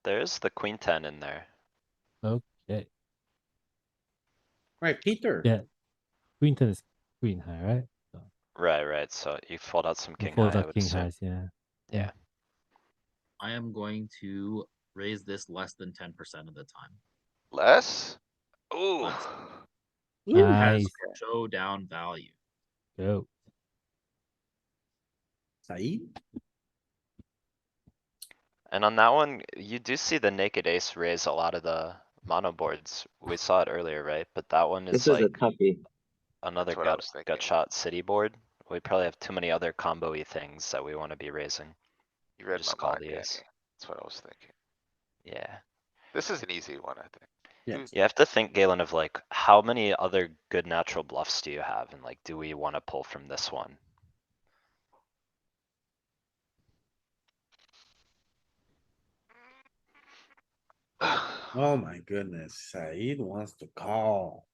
There's the queen 10 in there. Okay. Right, Peter. Yeah. Queen 10 is queen high, right? So Right, so you fold out some you king fold high, I out would king assume. highs, yeah. Yeah. I am going to raise this less than 10% of the time. Less? Ooh. Less. Ooh, It has Nice. showdown value. Go. Said? And on that one, you do see the naked ace raise a lot of the mono boards. We saw it earlier, right? But that one This is is like a toughie. another That's what I was thinking. gut shot city board. We probably have too many other combo-y things that we wanna be raising. You read Just my call mind, the Danny. ace. That's what I was thinking. Yeah. This is an easy one, I think. Yeah. Who's- You have to think, Galen, of like, how many other good natural bluffs do you have? And like, do we wanna pull from this one? Oh my goodness, Said wants to call.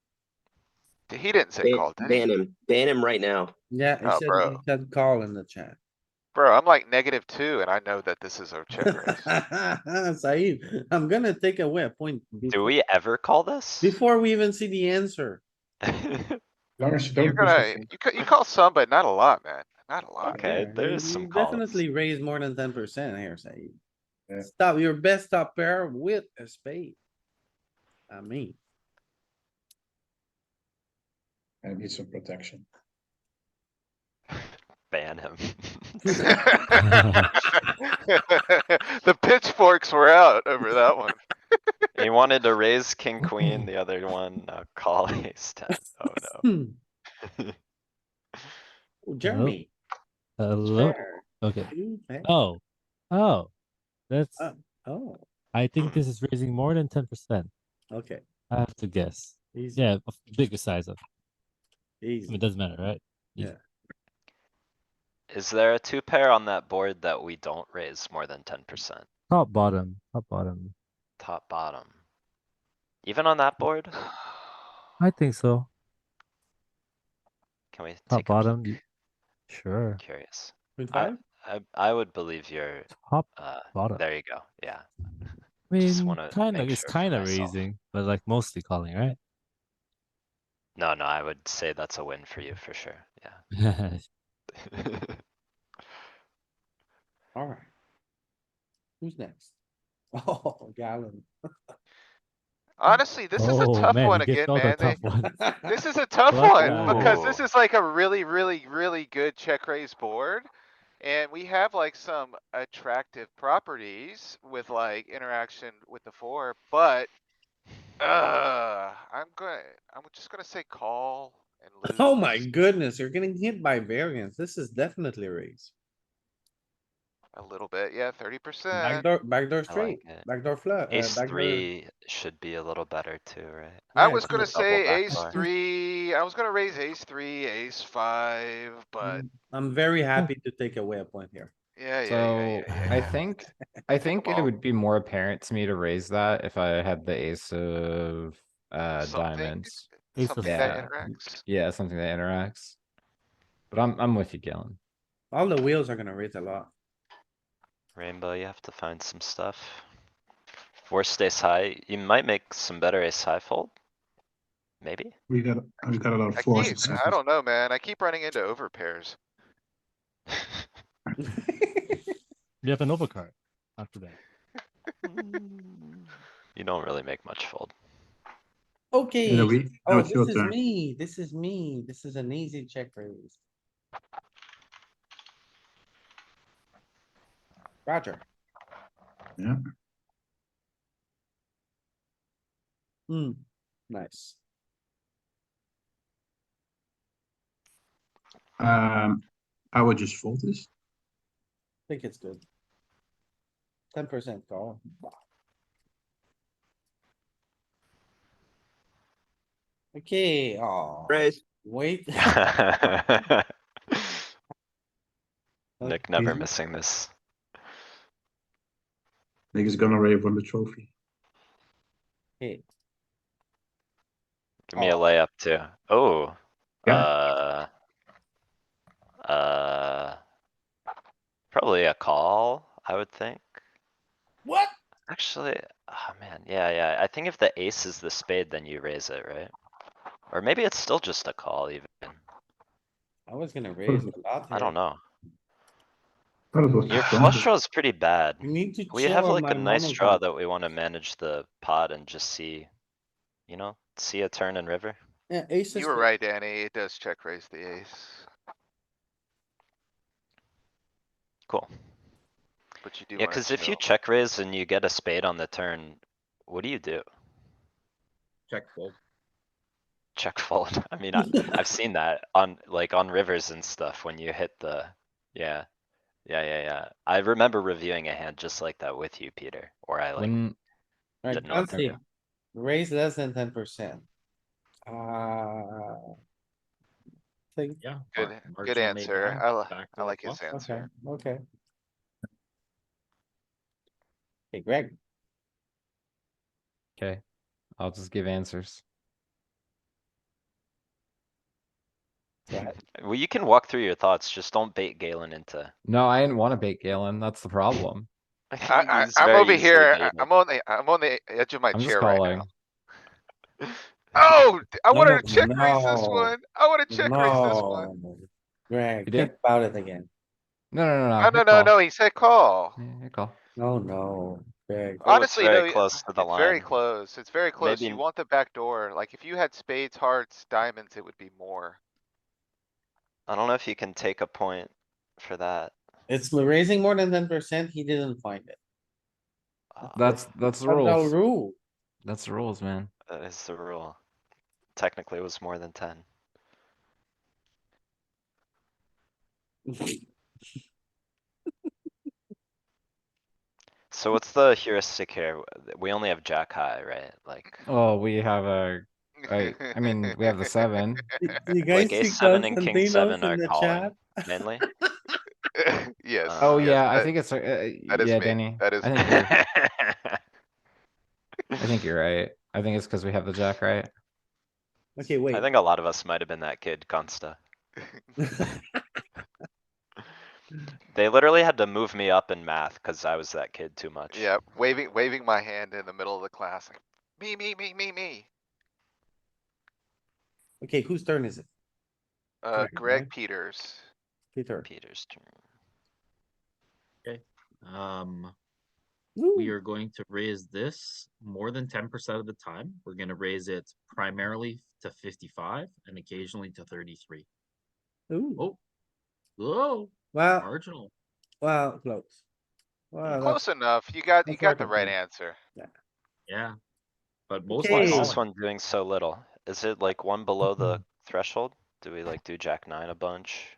He didn't say call, did he? Ban him right now. Yeah, he Oh, said bro. he said call in the chat. Bro, I'm like -2 and I know that this is a check raise. Saeed, I'm gonna take away a point. Do we ever call this? Before we even see the answer. As long as you You're don't push the gonna, fold. you call some, but not a lot, man. Not a lot. Okay, Yeah, there is you some calls. definitely raise more than 10% here, Saeed. Yeah. Stop your best top pair with a spade. I mean, I need some protection. Ban him. The pitchforks were out over that one. He wanted to raise king, queen, the other one, call ace ten. Oh hmm, no. Jeremy. Hello. Fair. Okay. Two pair. Oh. Oh. That's. Oh, I think this is raising more than 10%. okay, I have to guess. easy, Yeah, of bigger size of. I mean, easy. it doesn't matter, right? Yeah. Is there a two pair on that board that we don't raise more than 10%? Top bottom. Top bottom. Top, bottom. Even on that board? I think so. Can we Top take a bottom. peek? Sure. Curious. Point I, five? I would believe you're, Top bottom. there you go, yeah. I Just mean, wanna kind of. make It's sure for kind of myself. raising, but like mostly calling, right? No, no, I would say that's a win for you for sure, yeah. Alright. Who's next? Oh, Galen. Honestly, this is a Oh tough man, one he gets again, all the man. tough ones. This is a tough What? one because this Ooh. is like a really, really, really good check raise board. And we have like some attractive properties with like interaction with the four, but I'm just gonna say call and lose. Oh my goodness, you're getting hit by variance. This is definitely a raise. A little bit, yeah, 30%. Backdoor I like straight, it. backdoor flush, Ace backdoor. three should be a little better too, right? I Yeah, was gonna it's- Double say ace backdoor. three, I was gonna raise ace three, ace five, but I'm very happy to take away a point here. yeah, So yeah. I think Take 'em it all. would be more apparent to me to raise that if I had the ace of Something, diamonds. Ace of something that Yeah. interacts. Yeah, something that interacts. But I'm with you, Galen. All the wheels are gonna raise a lot. Rainbow, you have to find some stuff. Worst ace high, you might make some better ace high fold. Maybe? We got a lot of fours and I sevens. don't know, man. I keep running into over pairs. You have an overcard after that. You don't really make much fold. Okay, Now oh, it's your this is turn. me, this is me, this is an easy check raise. Roger. Yeah. Nice. I would just fold this. Think it's good. 10% call. Okay, oh, Raise. wait. Nick never Easy. missing this. Nick is gonna rave on the trophy. Okay, Give me a Oh. layup too. Oh. Yeah. Probably a call, I would think. what? Actually, oh man, yeah. I think if the ace is the spade, then you raise it, right? Or maybe it's still just a call even. I was gonna raise a lot I here. don't know. Thought it was Your strong. flush draw is pretty bad. You need to We chill have on like my a nice draw monotone. that we wanna manage the pot and just see. You know, see a turn in river. Yeah, ace You is were right, Danny. It does check raise the ace, Cool. but you do Yeah, wanna cuz if you chill. check raise and you get a spade on the turn, what do you do? Check fold. Check fold. I mean, I've seen that on like on rivers and stuff when you hit the, yeah. Yeah. I remember reviewing a hand just like that with you, Peter, or I like When Alright, didn't know what let's to see. do. Raise less than 10%. Think, Yeah. Good, good marginal made answer. down, I backdoor like his flush. okay, answer. okay. Hey, Greg, okay, I'll just give answers. Right? Well, you can walk through your thoughts, just don't bait Galen into. No, I didn't wanna bait Galen, that's the problem. He's I'm very over easily here, baited. I'm on the edge of my I'm just chair right now. calling. Oh, I No, wanted to check raise this no, one. I wanna check raise this one. No. Greg, You think did? about it again. No, No, hit no, call. no, he said call. Yeah, hit call. No, Greg. Oh, it's Honestly, very no, close to the it's very line. close. It's very close. You Maybe- want the back door. Like if you had spades, hearts, diamonds, it would be more. I don't know if you can take a point for that. It's raising more than 10%. He didn't find it. That's the That's the rules. rule. That's the rules, man. That is the rule. Technically, it was more than 10. So what's the heuristic here? We only have jack high, right? Like, Oh, we have I mean, we have the 7. You guys like see ace seven and king Constantinos seven in are the calling chat? mainly. Yes. Oh, Uh, yes, yeah, I that- think it's, that is yeah, me. Danny. That is I me. think you're right. I think it's cuz we have the jack, right? Okay, I wait. think a lot of us might have been that kid, Consta. They literally had to move me up in math cuz I was that kid too much. Yeah, waving my hand in the middle of the class, like, me. Okay, whose turn is it? Greg, Greg right? Peters. Peter. Peter's turn. We Woo. are going to raise this more than 10% of the time. We're going to raise it primarily to 55 and occasionally to 33. Ooh, Oh, whoa, well, marginal. close. Well, Close enough. You got that's the worth a right point. answer. Yeah, but most Okay. Why are is Hey. this calling. one doing so little? Is it like one below the threshold? Do we like do jack nine a bunch?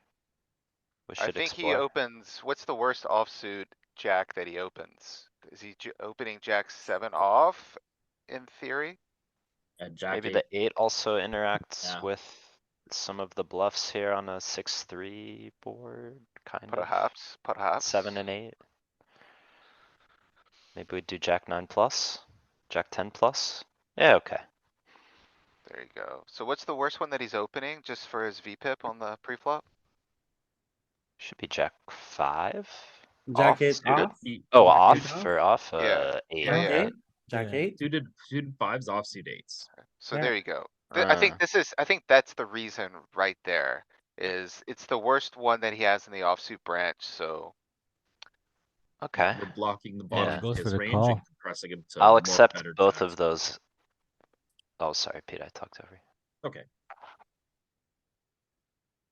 We I should think he explore. opens, what's the worst offsuit jack that he opens? Is he opening jack 7 off in theory? At Jack Maybe 8. the 8 also interacts Yeah. with some of the bluffs here on a 6-3 board, kind of. Perhaps. 7 and 8. Maybe we do jack 9 plus, jack 10 plus. Yeah, okay. There you go. So what's the worst one that he's opening just for his VPIP on the pre-flop? Should be jack 5. Jack eight suited. off? Oh, Jack off eight for off, Yeah. 8. Yeah, yeah. Eight? Jack Yeah. eight? Suited 5s offsuit 8s. So Yeah. there you go. I think I think that's the reason right there is it's the worst one that he has in the offsuit branch, so. Okay, We're blocking the Yeah. bottom Goes of for his the range call. and compressing him to I'll more accept better both jacks. of those. Oh, sorry, Pete, I talked over you. Okay.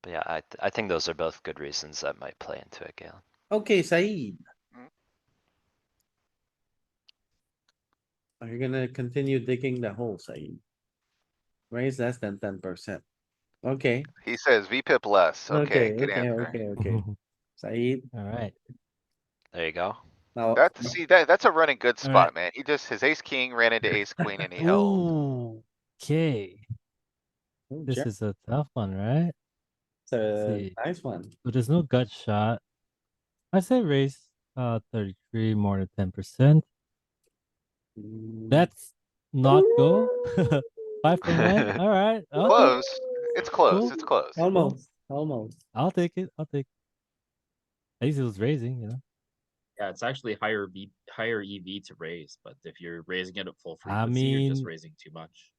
But yeah, I think those are both good reasons that might play into it, Galen. Okay, Saeed. Mm. Are you gonna continue digging the hole, Saeed? Raise less than 10%. Okay, He says VPIP less. Okay, good answer. okay. Saeed, All right. There you go. now. That's a running good All right. spot, man. His ace king ran into ace queen and he held. Ooh. Okay. Oh, This Jeff, is a tough one, right? It's a see. nice one. So there's no gut shot. I say raise 33 more than 10%. Mm. That's not go. 5 for 9. All right. Okay. Close. It's close. Cool. It's close. Almost. I'll take it. I'll take it. At least it was raising, you know. Yeah, it's actually higher EV to raise, but if you're raising it at full I frequency, you're just mean- raising too much.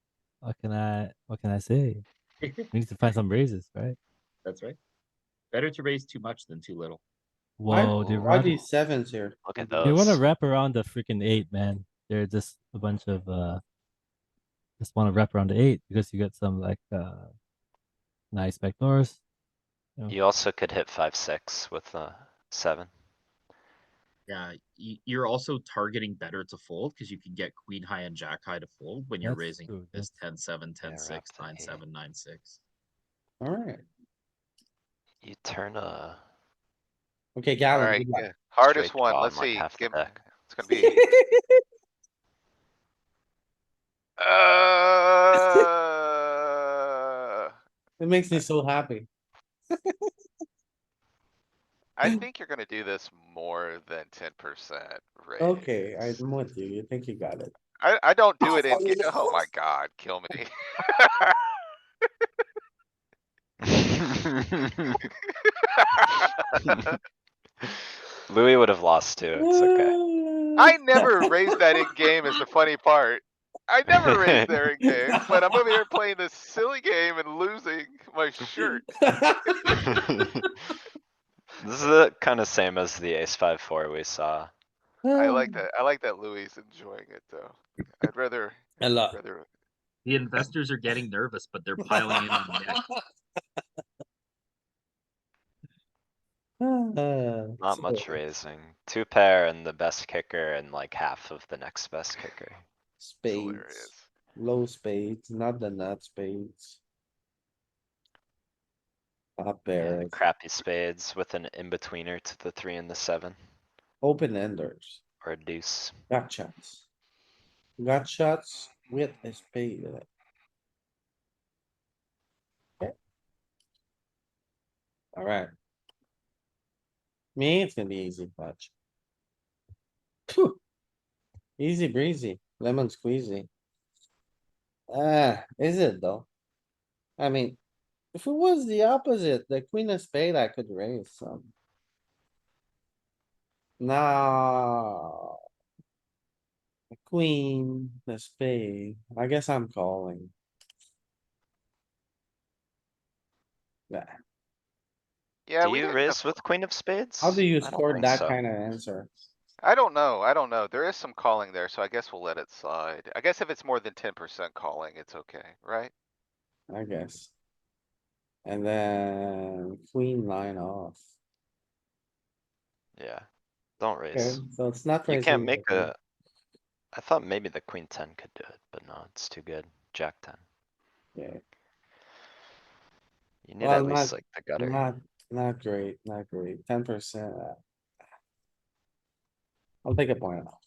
What can I say? We need to find some raises, right? That's right. Better to raise too much than too little. Whoa, they Why run. these sevens here? Look at They want to those. wrap around the freaking 8, man. They're just a bunch of just want to wrap around the 8 because you get some like nice backdoors. You also could hit 5-6 with 7. Yeah, you're also targeting better to fold because you can get queen high and jack high to fold when you're That's raising true, this that's- 10-7, 10-6, wrap the 9-7, 9-6. Alright, You turn a okay, Galen, Alright, good luck. yeah. Hardest straight one. draw Let's on like see. half the deck. It's gonna be. It makes me so happy. I think you're gonna do this more than 10% raise. Okay, I'm with you. You think you got it. I don't do it in, oh my god, kill me. Louis would have lost too, it's okay. I never raised that in game is the funny part. I never raised there in game, but I'm over here playing this silly game and losing my shirt. This is the kinda same as the ace 5-4 we saw. I like that. I like that Louis is enjoying it though. I'd rather, A lot. rather, The investors are getting nervous, but they're piling in on Nick. Not much raising. Two pair and the best kicker and like half of the next best kicker. it's Spades, hilarious. low spades, not the nut spades. Top Yeah, pairs, crappy spades with an in-betweener to the 3 and the 7, open enders, or a deuce. gut shots. Gut shots with a spade. Okay. Alright. Me, it's gonna be easy, fudge. Phew. Easy breezy, lemon squeezy. Is it though? I mean, if it was the opposite, the queen of spade, I could raise some. Nah. The queen, the spade, I guess I'm calling. Yeah, Yeah, Do we you didn't. raise with queen of spades? how do you I don't score think that so. kind of answer? I don't know. I don't know. There is some calling there, so I guess we'll let it slide. I guess if it's more than 10% calling, it's okay, right? I guess. And then queen nine off. Yeah, don't Okay, raise. so it's not You can't raising. make anything. a. I thought maybe the queen 10 could do it, but no, it's too good. Jack 10. Yeah, You need well, at least like the gutter. not great, not great, 10%. I'll take a point off.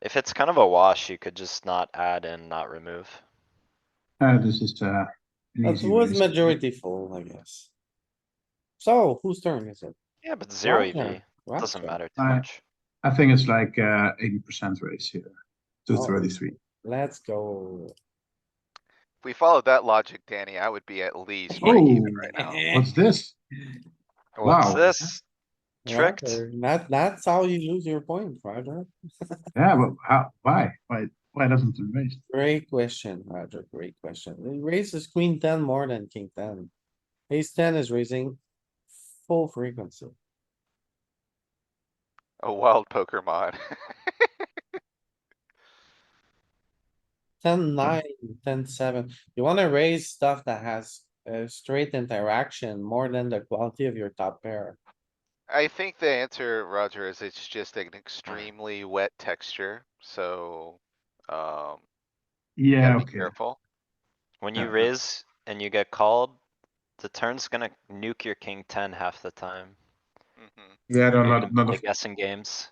If it's kind of a wash, you could just not add and not remove. This is an That easy was raise. majority full, I guess. So whose turn is it? Yeah, but zero Roger, EV, doesn't Roger. matter too I- much. I think it's like 80% raise here to Oh. 33. Let's go. If we followed that logic, Danny, I would be at least break even Oh, right now. what's this? What's Wow. this? Tricked? Roger, that's how you lose your point, Roger. Yeah, but how? Why doesn't it raise? Great question, Roger, great question. He raises queen 10 more than king 10. Ace 10 is raising full frequency. A wild poker mod. 10-9, 10-7. You wanna raise stuff that has a straight interaction more than the quality of your top pair. I think the answer, Roger, is it's just an extremely wet texture, so, you Yeah, gotta be okay. careful. When you Yeah. raise and you get called, the turn's gonna nuke your king 10 half the time. Mhm. Yeah, there are You're not, gonna not play of, guessing games.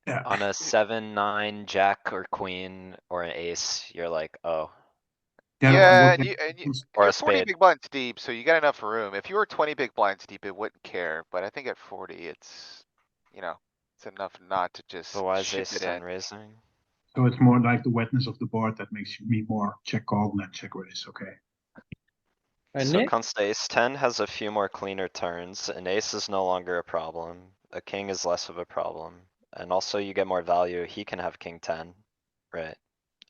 yeah. On a 7-9 jack or queen or an ace, you're like, oh, Yeah, what- and or you're a 40 spade. big blinds deep, so you got enough room. If you were 20 big blinds deep, it wouldn't care, but I think at 40, it's, you know, it's enough not to just So why is ship ace it 10 in. raising? So it's more like the wetness of the board that makes me more check call than check raise. Okay. And So Nick, const ace 10 has a few more cleaner turns, an ace is no longer a problem, a king is less of a problem. And also you get more value, he can have king 10, right?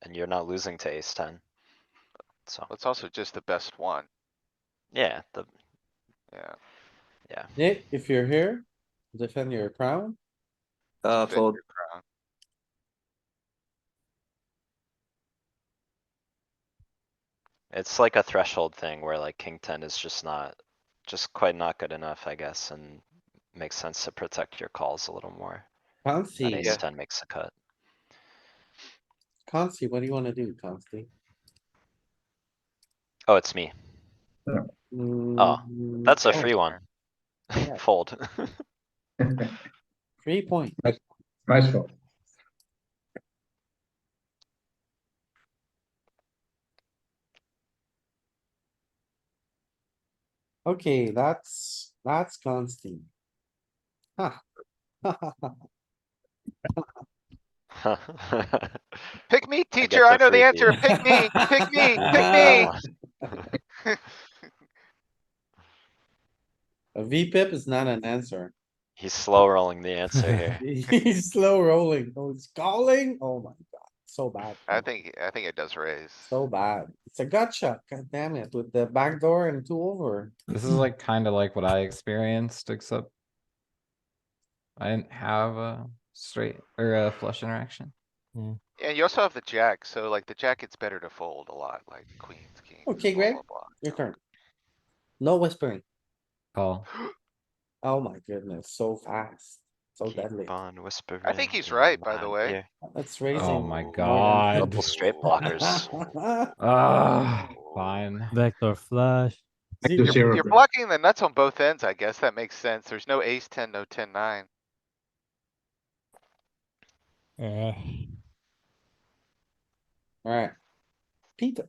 And you're not losing to ace 10. So, It's also just the best one, yeah, yeah. yeah. Nick, if you're here, defend your crown. Uh, Defend fold. your crown. It's like a threshold thing where like king 10 is just quite not good enough, I guess, and makes sense to protect your calls a little more. And Consti, ace 10 makes a cut. Consti, what do you wanna do, Consti? Oh, it's me. That's a Oh, free one. Yeah. Fold. 3 point. Nice fold. Okay, that's Consti. Ha. Pick me, I teacher. get I the know the freebie. answer. Pick me, pick me, pick Come me. on. A VPIP is not an answer. He's slow rolling the answer here. He's slow rolling. Oh, it's calling. Oh my god, so bad. I think it does raise. So bad. It's a gotcha. God damn it, with the back door and two over. This is like kind of like what I experienced, except I didn't have a straight or a flush interaction. Yeah, you also have the jack, so like the jack gets better to fold a lot, like queens, kings, Okay, blah, Greg, blah, blah. your turn. No whispering. Call. Oh my goodness, so fast, so Keep deadly. on whispering. I think he's in right, by the my way. ear. That's raising. Oh my more than god. Double straight blockers. Ah, fine. Backdoor flush. Back to Zero. zero. You're Greg. blocking the nuts on both ends, I guess. That makes sense. There's no ace ten, no 10-9. Eh. Alright. Peter,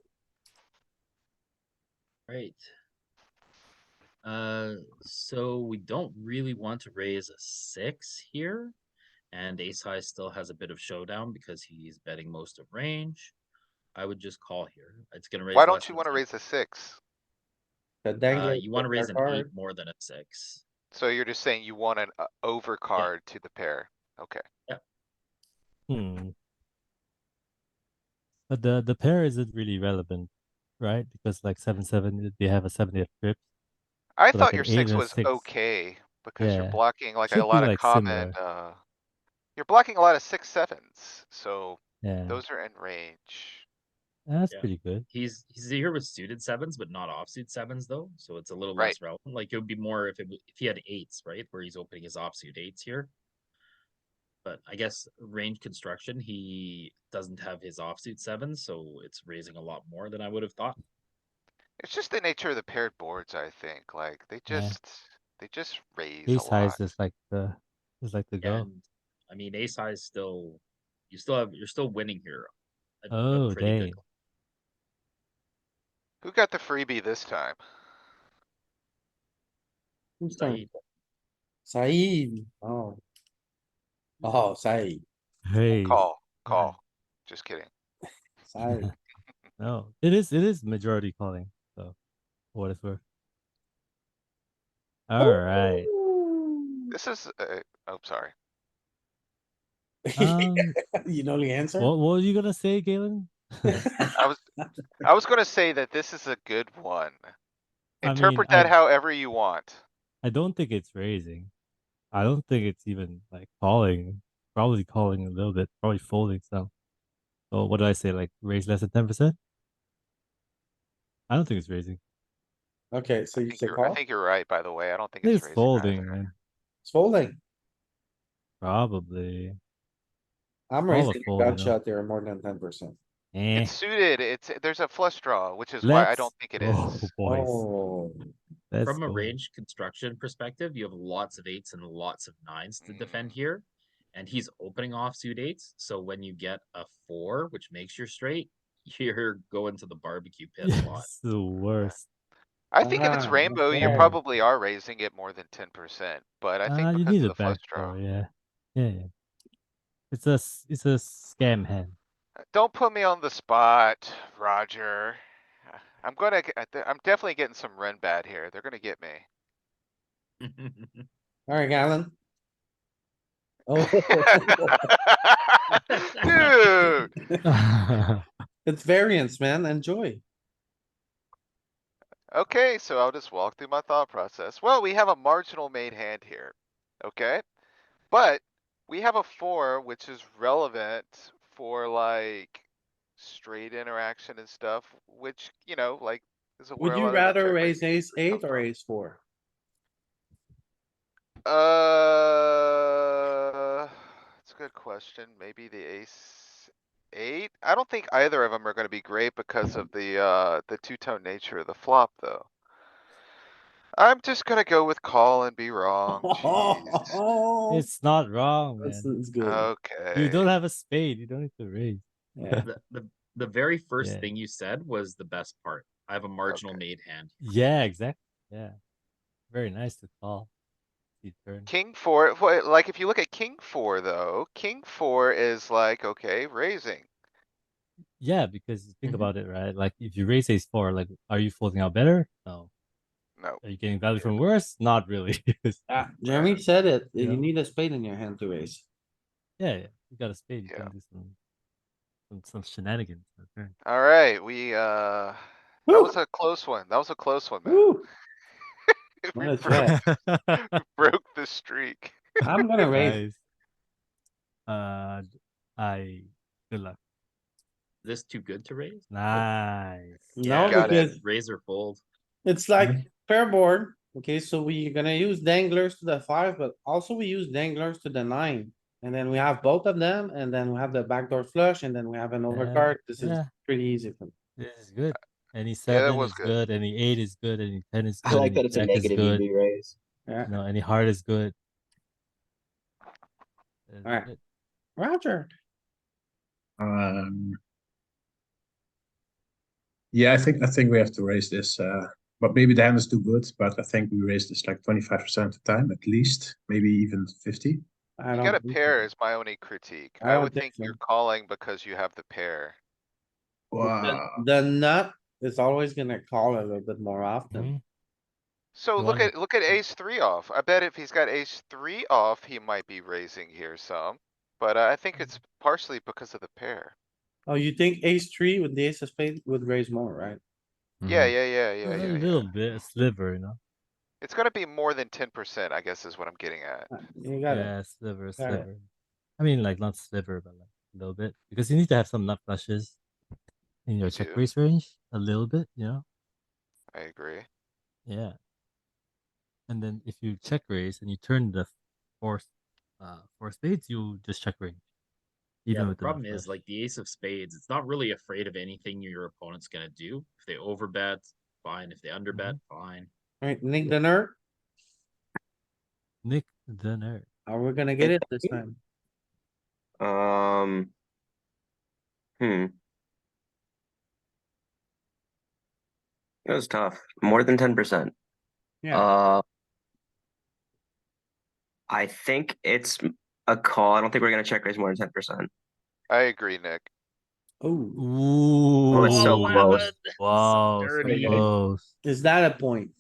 Right. So we don't really want to raise a 6 here. And ace high still has a bit of showdown because he's betting most of range. I would just call here. It's gonna raise Why less don't you than wanna 10. raise a 6? the dangler. You want to raise an 8 card. more than a 6. So you're just saying you want an overcard to the pair. Okay. Hmm. But the pair isn't really relevant, right? Because like 7-7, they have a 70th trip. I So thought like an your 8 six and a was 6. okay because you're Yeah. blocking like a Should be lot of like common, similar. you're blocking a lot of 6-7s, so Yeah. those are in range. That's Yeah. pretty good. He's here with suited 7s, but not offsuit 7s though. So it's a little Right. less relevant. Like it would be more if if he had 8s, right? Where he's opening his offsuit 8s here. But I guess range construction, he doesn't have his offsuit 7s, so it's raising a lot more than I would have thought. It's just the nature of the paired boards, I think, like, they Yeah. just raise a Ace high lot. is like the go. And I mean, ace high is still, you're still winning here. A Oh, pretty good. dang. Who got the freebie this time? Who's turn? Saeed. Saeed, oh. Oh, Saeed, Hey. Call. Just kidding. Saeed. No, it is majority calling. So, for what it's worth. All right. This is, oh, sorry. You know the answer? What were you gonna say, Galen? I was gonna say that this is a good one. I mean, Interpret that however you want. I don't think it's raising. I don't think it's even like calling. Probably calling a little bit. Probably folding some. So what did I say? Like raise less than 10%? I don't think it's raising. Okay, so you say I call? think you're right, by the way. I don't think I think it's it's raising folding, either. man. It's folding. Probably. I'm Call a raising a fold, you gut know. shot there more than 10%. Eh. It's suited, there's a flush draw, which is why I Let's don't think it go, is. boys. Oh, Let's From a go. range construction perspective, you have lots of 8s and lots of 9s to defend here. And he's opening offsuit 8s. So when you get a 4, which makes your straight, you're going to the barbecue pit a lot. It's the worst. I think if it's rainbow, you okay. probably are raising it more than 10%, but I think You because need of a the flush draw. backdoor, yeah. Yeah. It's a scam hand. Don't put me on the spot, Roger. I'm definitely getting some run bad here. They're gonna get me. Alright, Galen. Oh. Dude, It's variance, man, enjoy. okay, so I'll just walk through my thought process. Well, we have a marginal made hand here, okay? But we have a 4, which is relevant for like straight interaction and stuff, which, like, is where Would a you lot of the rather check raise raising ace numbers come 8 or from. ace 4? It's a good question. Maybe the ace 8? I don't think either of them are gonna be great because of the two-tone nature of the flop, though. I'm just gonna go with call and be wrong. Jeez. It's not wrong, That's man. good. You don't Okay. have a spade. You don't need to raise. Yeah. The very first Yeah. thing you said was the best part. I have a marginal Okay. made hand. Yeah, exactly. Yeah. Very nice to call. 50 turn. King four, like if you look at king four though, king four is like, okay, raising. Yeah, because think Mhm. about it, right? Like if you raise ace four, like are you folding out better? No. No, Are you getting value from worse? Not really. Jeremy said it, Yeah. you need a spade in your hand to raise. Yeah, you got a spade. You Yeah. can do some shenanigans. Okay. alright, that was Woo, a close one. That was a close one, man. woo, We what a broke, threat. broke the streak. I'm gonna raise. Nice. I good luck. This too good to raise? Nice. No, Got it. because Raise or fold. it's like pair board. Okay, so we're gonna use danglers to the 5, but also we use danglers to the 9. And then we have both of them, and then we have the backdoor flush, and then we have an overcard. This is yeah. pretty easy for me. This is good. Any Yeah, that 7 was is good. good. Any 8 is good. Any 10 is I good. like Any that it's a jack is negative good. EV raise. Yeah, You know, any heart is good. It's Alright. good. Roger. Yeah, I think we have to raise this. But maybe the hand is too good. But I think we raise this like 25% of the time at least, maybe even 50. I You don't. got a think pair so. is my only critique. I I don't would think think so. you're calling because you have the pair. Wow. The nut is always gonna call a little bit more often. Mhm. So You look wanna- at ace three off. I bet if he's got ace three off, he might be raising here some. But I think it's partially because of the pair. Oh, you think ace 3 with the ace of spade would raise more, right? Yeah, Mhm. yeah, yeah, yeah, A yeah, yeah. little bit, a sliver, you know. It's gonna be more than 10%, I guess is what I'm getting at. You got it. Yeah, sliver, Got it. sliver. I mean, like not sliver, but like a little bit because you need to have some nut flushes in your You check do. raise range. A little bit, you know. I agree. Yeah. And then if you check raise and you turn the four spades, you just check range. Even Yeah, the with the nut problem is flush. like the ace of spades, it's not really afraid of anything your opponent's gonna do. If they overbet, fine. If they underbet, fine. Alright, Nick the nerd, Nick the nerd. are we gonna get it this time? Um. Hmm. It was tough. More than 10%. Yeah. I think it's a call. I don't think we're gonna check raise more than 10%. I agree, Nick. Oh, Ooh. Oh, it's so close. Wow, so dirty. close. is that a point?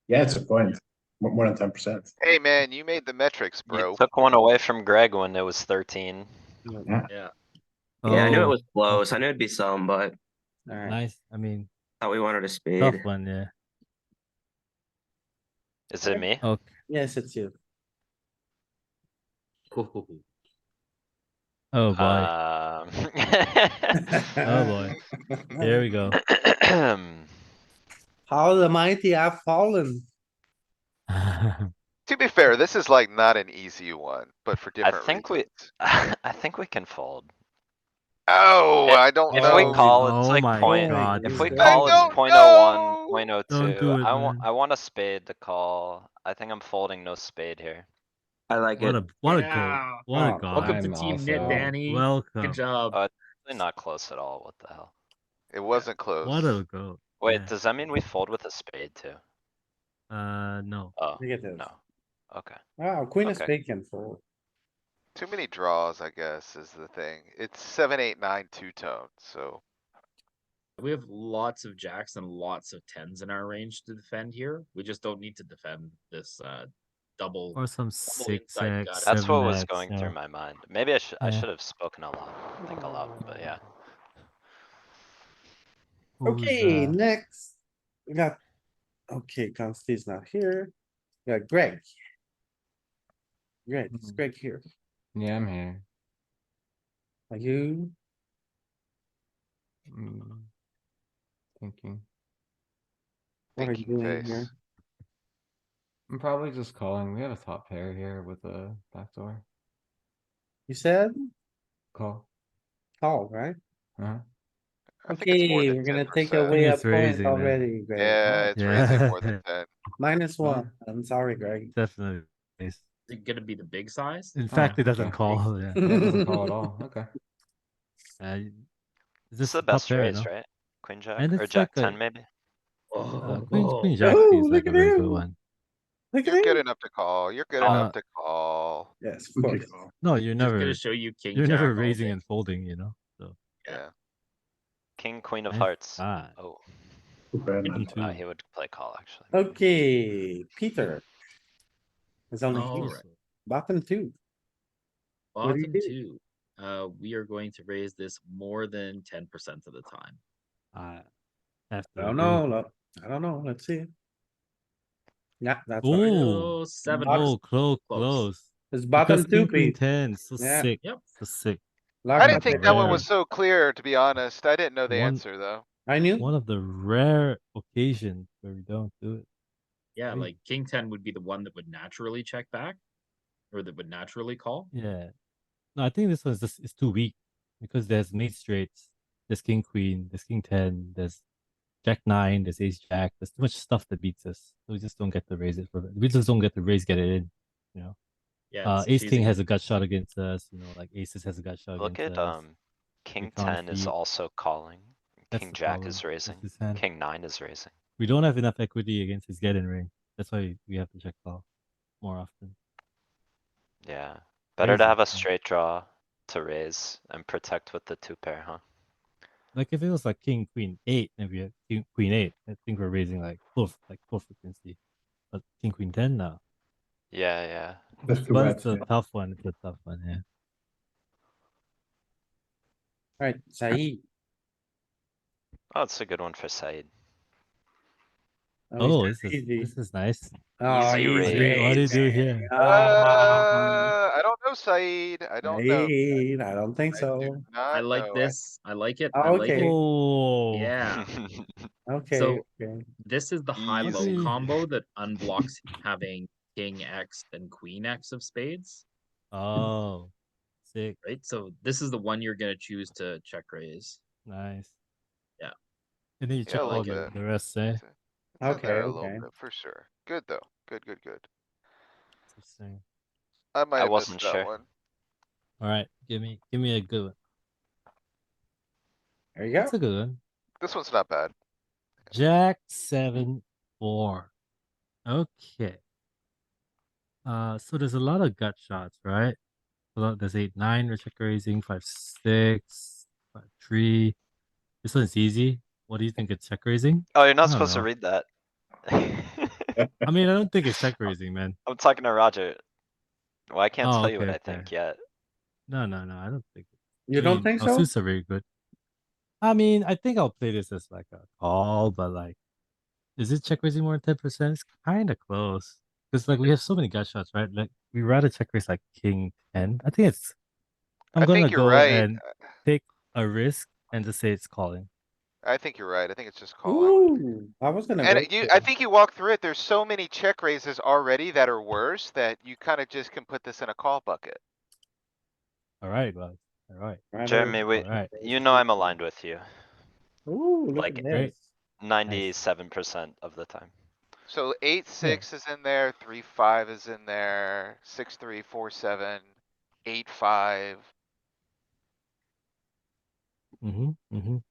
Yeah, it's a point. More than 10%. Hey, man, you made the metrics, You bro. took one away from Greg when it was 13. Yeah. Yeah, I knew it Oh, was close. I knew it'd be some, but Alright, nice. I mean, thought we wanted a tough spade. one, yeah. Is it me? Okay. yes, it's you. Oh boy. Oh boy. Here we go. How the mighty have fallen. To be fair, this is like not an easy one, but for different think we- reasons. I think we can fold. Oh, If- I don't If know. we call, it's Oh like my point, god. if He's we going call, it's I don't 0.01, know. 0.02. Don't do it, man. I want a spade to call. I think I'm folding no spade here. I like What it. a Yeah. goal. What a Oh, god. Welcome to I'm Team Knit, also- Danny. Welcome. Good job. It's really not close at all. What the hell? It wasn't What close. a goal. Wait, Yeah. does that mean we fold with a spade too? No. Oh, Negative. no. Okay. Wow, queen of Okay. spade can fold. Too many draws, I guess, is the thing. It's 7, 8, 9, two-tone, so. We have lots of jacks and lots of tens in our range to defend here. We just don't need to defend this double. Or some inside 6x, gut. That's what was 7x. going Yeah. through my mind. Maybe I Yeah. should have spoken aloud, think aloud, but yeah. Who's, Okay, next. We got, okay, Consti's not here. We got Greg. Greg, it's Mhm. Greg here. Yeah, I'm here. Are you? Mm, Thinking. What are you Thinking doing here? face. I'm probably just calling. We have a top pair here with a backdoor. You said Call. call, right? Uh-huh. I think it's more Okay, than we're gonna take 10%. away a It's point raising, man. already, Greg. Yeah, it's raising more than 10. -1. I'm sorry, Greg. Definitely. Is Is it gonna be the big size? In Oh, fact, it doesn't okay. call. Yeah. Yeah, it doesn't call at all. Okay. Is This this is the top best pair, raise, no? right? Queen jack And or it's jack like 10 maybe? Oh, Queen jack Oh, seems like look a at very good him. one. Look at You're good him. enough to call. You're good Uh, enough to call. Yes, of Okay, course. call. No, you're Just never gonna show you king you're jack never all raising day. and folding, you know. So Yeah. Yeah. king, queen of nice hearts. spot. Oh, Too bad, Hidden man. two. he would play call actually. Okay, Peter. It's only All two. right. Bottom two. What do you Bottom do? two. We are going to raise this more than 10% of the time. I have I to don't agree. know. I don't know. Let's see. Yeah, that's what. Ooh, Oh, 7%. oh, close, Close. close. It's Because bottom two, king, queen, Pete. 10, so Yeah. sick, Yep. so sick. Lock I One didn't of the think that one rare, was so clear, to be honest. I didn't know the One- answer, though. I knew. one of the rare occasions where we don't do it. Yeah, Sweet. like king 10 would be the one that would naturally check back or that would naturally call. Yeah. No, I think this one's just it's too weak because there's mate straights, there's king queen, there's king 10, there's jack 9, there's ace jack. There's too much stuff that beats us. So we just don't get to raise it for we just don't get to raise get it in. You know. Yeah, it's Ace king choosing- has a gut shot against us. You know, like aces has a gut shot Look against at, us. king can't 10 is feed. also calling. That's King the jack problem is with raising. this hand. King 9 is raising. We don't have enough equity against his get in range. That's why we have to check call more often. Yeah. Better to Crazy, have a yeah. straight draw to raise and protect with the 2 pair, huh? Like if it was like king queen 8 and we had king queen 8, I think we're raising like full frequency. But king queen 10 now. Yeah, yeah. That's too But bad. it's a Yeah. tough one. It's a tough one, yeah. Alright, Saeed. Oh, it's a good one for Said. Oh, he's easy. this is nice. Oh, Easy he's raise. What do you do raising. here? I don't know, Said. I don't know. Saeed, I don't think I so. do I not like know. this. I like it. I Oh, like okay. it. Oh, Yeah. Okay, So- okay. This is the high-low Easy. combo that unblocks having king X and queen X of spades, Oh, sick, right? So this is the one you're gonna choose to check raise. nice. Yeah. And then you Yeah, check a all little bit. the rest, eh? It's in Okay, there a little okay. bit, for sure. Good, though. Good, good, good. Interesting. I might I have missed wasn't that sure. one. All right, give me a good one. There you go. That's a good one. This one's not bad. Jack 7 4. Okay. So there's a lot of gut shots, right? There's 8 9. We're check raising 5 6 5 3. This one's easy. What do you think? It's check raising? Oh, you're not I don't supposed to know. read that. I mean, I don't think it's check raising, man. I'm talking to Roger. Well, I can't Oh, tell you what okay, I think okay. yet. No, I don't think. You don't think our so? suits are very good. I mean, I think I'll play this as like a call, but like, is it check raising more than 10%? It's kind of close. Because like we have so many gut shots, right? Like we rather check raise like king 10. I think it's. I'm I gonna think you're go right. and take a risk and just say it's calling. I think you're right. I think it's just calling. Ooh, I was gonna go. And I think you walk through it. There's so many check raises already that are worse that you kinda just can put this in a call bucket. All right, well, all right. Jeremy, Alright. you know I'm aligned with you. Ooh, look Like, at Great. this. 97% of the time. So 8-6 is in there, 3-5 is in there, 6-3, 4-7, 8-5.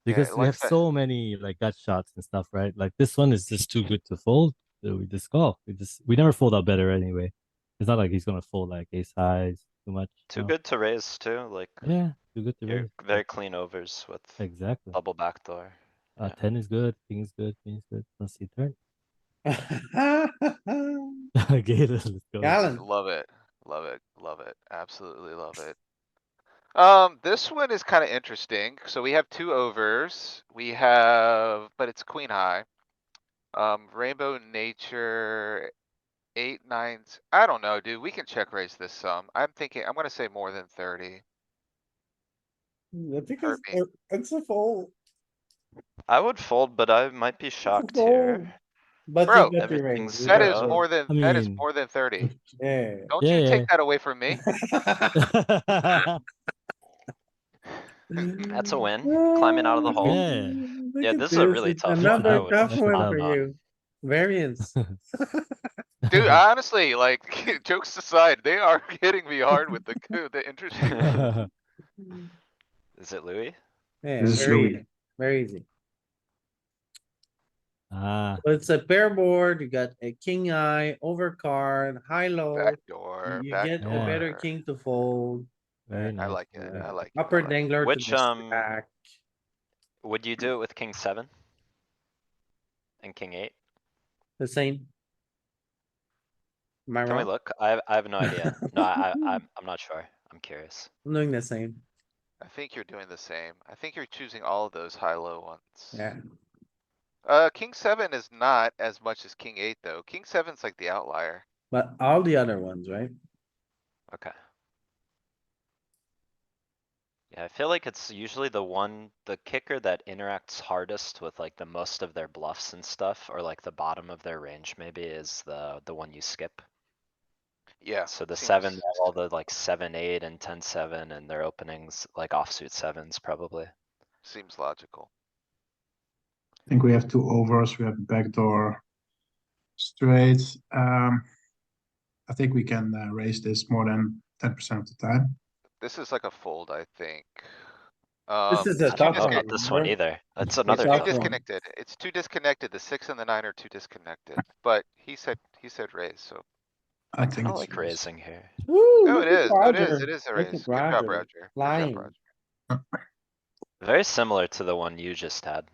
Because we like have that. so many like gut shots and stuff, right? Like this one is just too good to fold. So we just call. We never fold out better anyway. It's not like he's gonna fold like ace highs too much. Too no. good to raise too, like, Yeah, too good to you're raise. very clean overs with Exactly. double backdoor. Yeah. 10 is good, king is good, queen is good. Let's see turn. Gator, let's go. Galen, Love it, love it, love it, absolutely love it. This one is kinda interesting. So we have 2 overs. We have, but it's queen high. Rainbow nature, 8 9s. I don't know, dude. We can check raise this some. I'm gonna say more than 30. I think Hurt me. it's a fold. I would fold, but I might be It's a shocked fold. here. But Bro, you got your range. everything's You That got is your- more than, I that is mean- more than 30. Yeah. Don't you Yeah. take that away from me. That's a win. Climbing out of the hole. Yeah. Look Yeah, at this is a really It's tough one. Another I would tough That's one a for tough you. Variance. Dude, honestly, like, jokes aside, they are hitting me hard with the interesting. Is it Louis? Yeah, This is very Louis. easy, very easy. Ah, It's a pair board, you got a king eye, overcard, high low. Backdoor, You get a better backdoor. king to fold. very I nice. like it, I like it. I Upper like it. dangler to Which, the stack. would you do it with king seven? And king eight? The same. Am I Can we wrong? look? I have no idea. No, I'm not sure. I'm curious. I'm doing the same. I think you're doing the same. I think you're choosing all of those high-low ones. Yeah, King seven is not as much as king eight, though. King seven's like the outlier. but all the other ones, right? Okay. Yeah, I feel like it's usually the kicker that interacts hardest with like the most of their bluffs and stuff, or like the bottom of their range maybe is the one you skip. Yeah. So the seems- seven, they have all the like 7-8 and 10-7 and their openings like offsuit sevens probably. Seems logical. I think we have two overs. We have backdoor straight. I think we can raise this more than 10% of the time. This is like a fold, I think. This is a It's too tough I don't know one. about this one remember? either. That's a It's another too tough tough one. one. disconnected. It's too disconnected. The 6 and the 9 are too disconnected, but he said raise, so. I I think kinda it's like raised. raising here. Woo, Oh, look it at is. Oh, it is. Roger. It is a Look raise. at Good job, Roger. Roger. Good job, Flying. Roger. Very similar to the one you just had.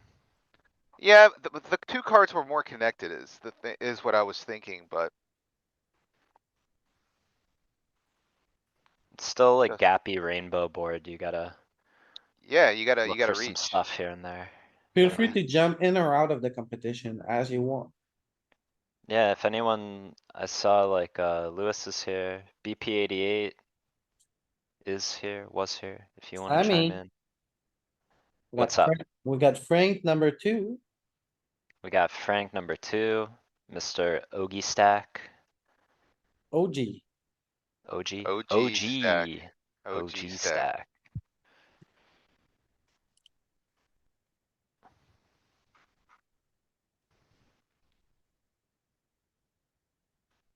Yeah, the two cards were more connected is what I was thinking, but It's still like Just- gappy rainbow board. You gotta yeah, you gotta look for some reach. stuff here and there. Feel Yeah. free to jump in or out of the competition as you want. Yeah, if anyone, I saw like, Lewis is here, BP88 is here, was here, if you wanna chime Sammy. in. We got What's up? We got Frank number 2. We got Frank number 2, Mr. Ogie Stack, OG. OG, OG stack. OG, OG OG stack. Stack.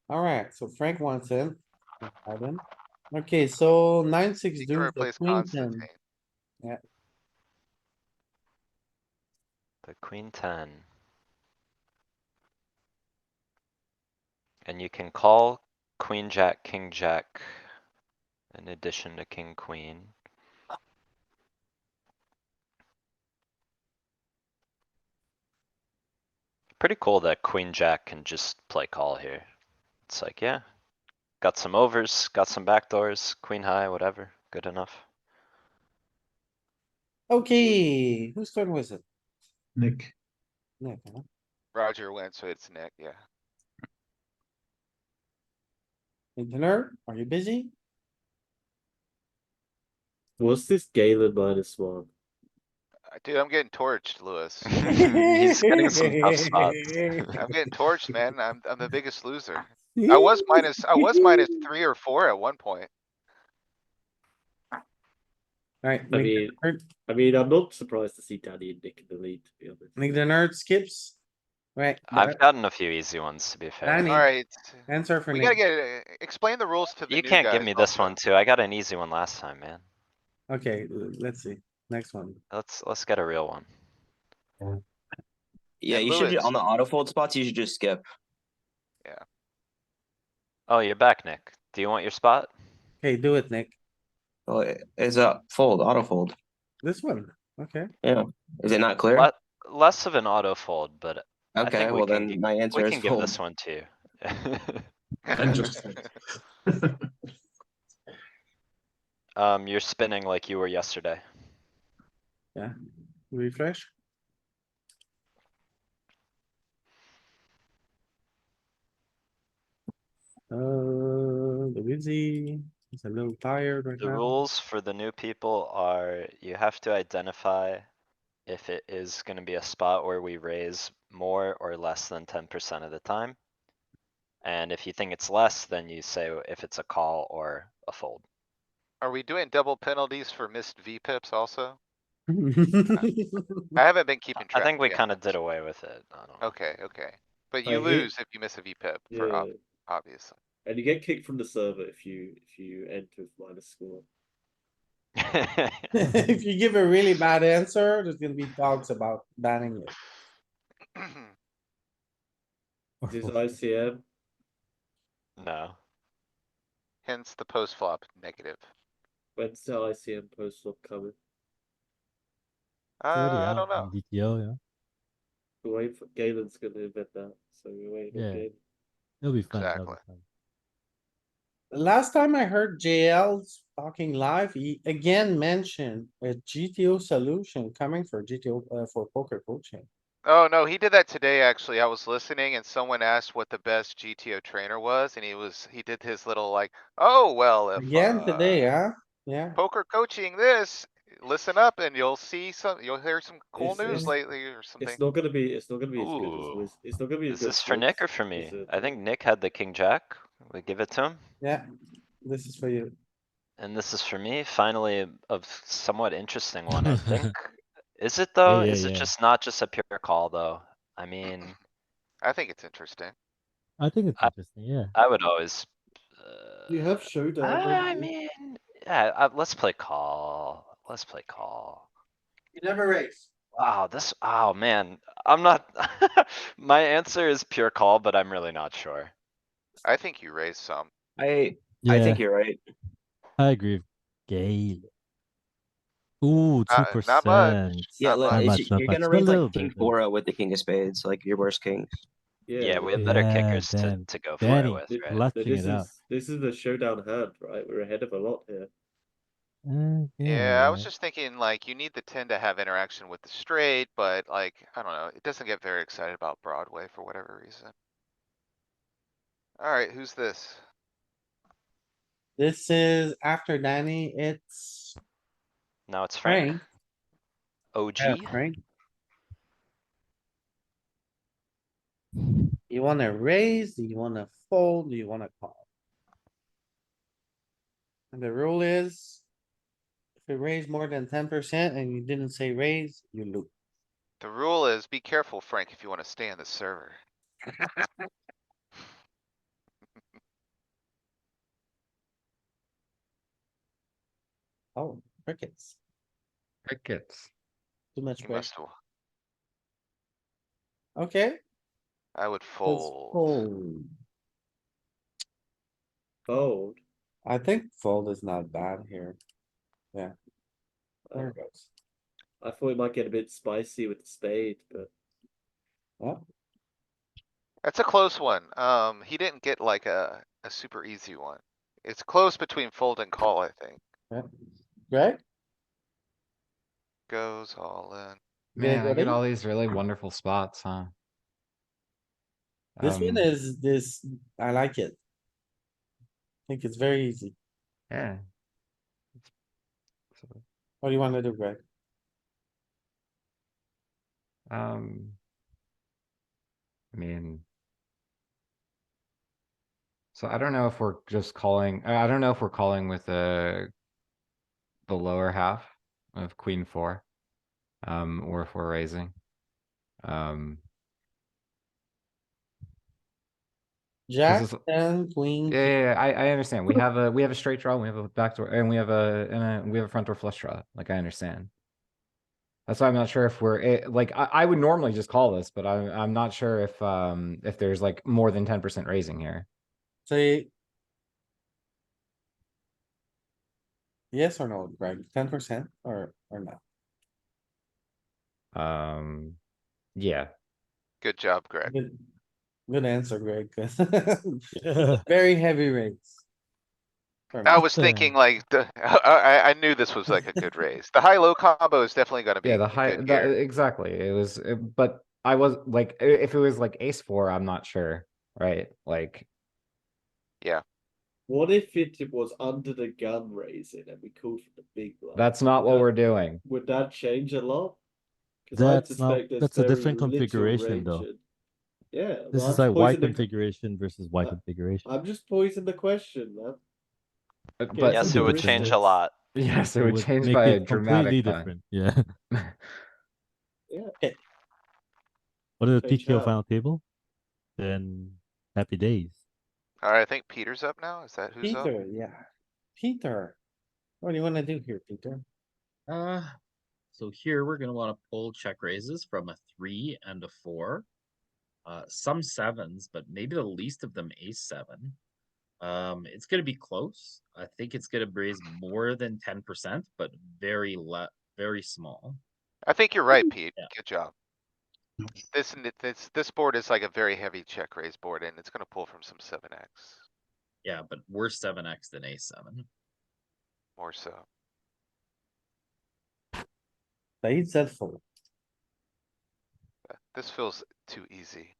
Alright, so Frank wants in. Ivan. Okay, so 9-6 You can deuce, the replace queen 10. Constantine. The queen 10. And you can call queen jack, king jack. In addition to king queen. Pretty cool that queen jack can just play call here. It's like, yeah. Got some overs, got some backdoors, queen high, whatever, good enough. Okay, whose turn was it? Nick. Nick, huh? Roger went, so it's Nick, yeah. Hey, dinner, are you busy? What's this Galen -1? Dude, I'm getting torched, Lewis. He's getting some tough spots. I'm getting torched, man. I'm the biggest loser. I was minus 3 or 4 at one point. Alright, I mean, I'm not surprised to see Danny and Nick in the lead, to be honest. make the nerd skips. Right. I've gotten a few easy ones, to be fair. Danny. Alright, Answer for we gotta Nick. explain the rules to the You new can't give guys me this also. one too, I got an easy one last time, man. Okay, let's see. Next one. Let's get a real one. Yeah, And you should Lewis. on the auto fold spots. You should just skip. Oh, you're back, Nick. Do you want your spot? Okay, do it, Nick. Well, it's a fold, auto fold. This one, okay. Yeah. Is it not clear? Less of an auto fold, but I Okay, think we well can, then my answer we is can give this fold. one to you. And just fold. You're spinning like you were yesterday. Refresh. Luigi, he's a little tired right The now. rules for the new people are you have to identify if it is gonna be a spot where we raise more or less than 10% of the time. And if you think it's less, then you say if it's a call or a fold. Are we doing double penalties for missed V pips also? I haven't been keeping I track. think we yeah. kinda did away with it. I don't know. Okay, okay. But I you hate- lose if you miss a V pip for Yeah, obviously. and you get kicked from the server if you enter with minus score. If you give a really bad answer, there's gonna be talks about banning it. This is Powerful. ICM. No. Hence the post flop negative. When's the ICM post flop coming? It's already I out don't know. on DTO, yeah. We're waiting for Galen's gonna invent that, so we're waiting on Yeah. Galen. It'll be fun. That'll Exactly. be fun. Last time I heard JL's talking live, he again mentioned a GTO solution coming for GTO, for poker coaching. Oh, no, he did that today, actually. I was listening and someone asked what the best GTO trainer was, and he did his little like, oh, well, if, Again today, huh? Yeah. poker coaching this, listen up and you'll hear some cool news It's- lately or something. It's not gonna be as good as Ooh. It's not gonna be as Is good this as for Nick or Wizards- for me? Wizards, I think Nick had the king jack. We give it to him. Yeah, this is for you. And this is for me, finally a somewhat interesting one, I think. Is it though? yeah, Is it yeah. just not just a pure call though? I mean, I think it's interesting. I think it's I- interesting, yeah. I would always. You have showdown. I don't you? mean, yeah, let's play call. Let's play call. You never raise. Wow, oh man, I'm not, my answer is pure call, but I'm really not sure. I think you raise some. I Yeah, think you're right. I agree with Gale. Ooh, Not much. 2%. Yeah, Not look, Not much. much, not you're much, gonna but a raise little like king bit. 4 with the king of spades, like your worst kings. Yeah, we but have better Yeah, kickers damn. to go for it Danny, with, right? clutching this it out. is the showdown hand, right? We're ahead of a lot here. Yeah, I was Yeah. just thinking like you need the 10 to have interaction with the straight, but like, I don't know, it doesn't get very excited about Broadway for whatever reason. Alright, who's this? This is after Danny, it's Now it's Frank. Frank. OG. Yeah, Frank. You wanna raise? Do you wanna fold? Do you wanna call? And the rule is. If you raise more than 10% and you didn't say raise, you lose. The rule is be careful, Frank, if you wanna stay on the server. Oh, crickets, Crickets. too much You pressure. must, Okay, I would let's fold. fold. Fold. I think fold is not bad here. Yeah, Uh, there it goes. I thought it might get a bit spicy with the spade, but Well, That's a close one. He didn't get like a super easy one. It's close between fold and call, I think. yeah. Greg, Goes all in. Man, I get ready? all these really wonderful spots, huh? This one Um, is this, I like it. I think it's very easy. Yeah. What do you wanna do, Greg? Um. I mean. So I don't know if we're just calling, I don't know if we're calling with the lower half of queen 4. Or if we're raising. Jack is- and queen. Yeah, I understand. We have a straight draw, we have a backdoor, and we have a front door flush draw. Like, I understand. That's why I'm not sure if we're like, I would normally just call this, but I'm not sure if there's like more than 10% raising here. Say. Yes or no, Greg? 10% or not? Yeah. Good job, Greg. Good, good answer, Greg. 'Cause Yeah. Very heavy raise. for me. I was thinking like, I knew this was like a good raise. The high-low combo is definitely gonna be Yeah, the a high, good gear. exactly. It was, but I was like, if it was like ace 4, I'm not sure, right? Like, Yeah, what if it was under the gun raising and we called for the big blind? that's not Would what that- we're doing. Would that change a lot? Because I suspect there's that's a very different little configuration, range though. in- Yeah, This well, is I'm like Y posing the- configuration versus Y Uh, configuration. I'm just posing the question, man. But Get Yes, some it would different change a stats. lot. yes, it It would would change make by a it completely dramatic different. Yeah. Yeah, What are the Change TKO how? final table? Then happy days. alright, I think Peter's up now. Is that who's up? Peter, yeah. Peter. What do you wanna do here, Peter? So here we're gonna want to pull check raises from a 3 and a 4. some sevens, but maybe the least of them ace seven. It's gonna be close. I think it's gonna raise more than 10%, but very small. I think you're right, Pete. Yeah. Good job. This board is like a very heavy check raise board and it's gonna pull from some 7x. Yeah, but worse 7x than ace seven. More so. Said said fold. This feels too easy.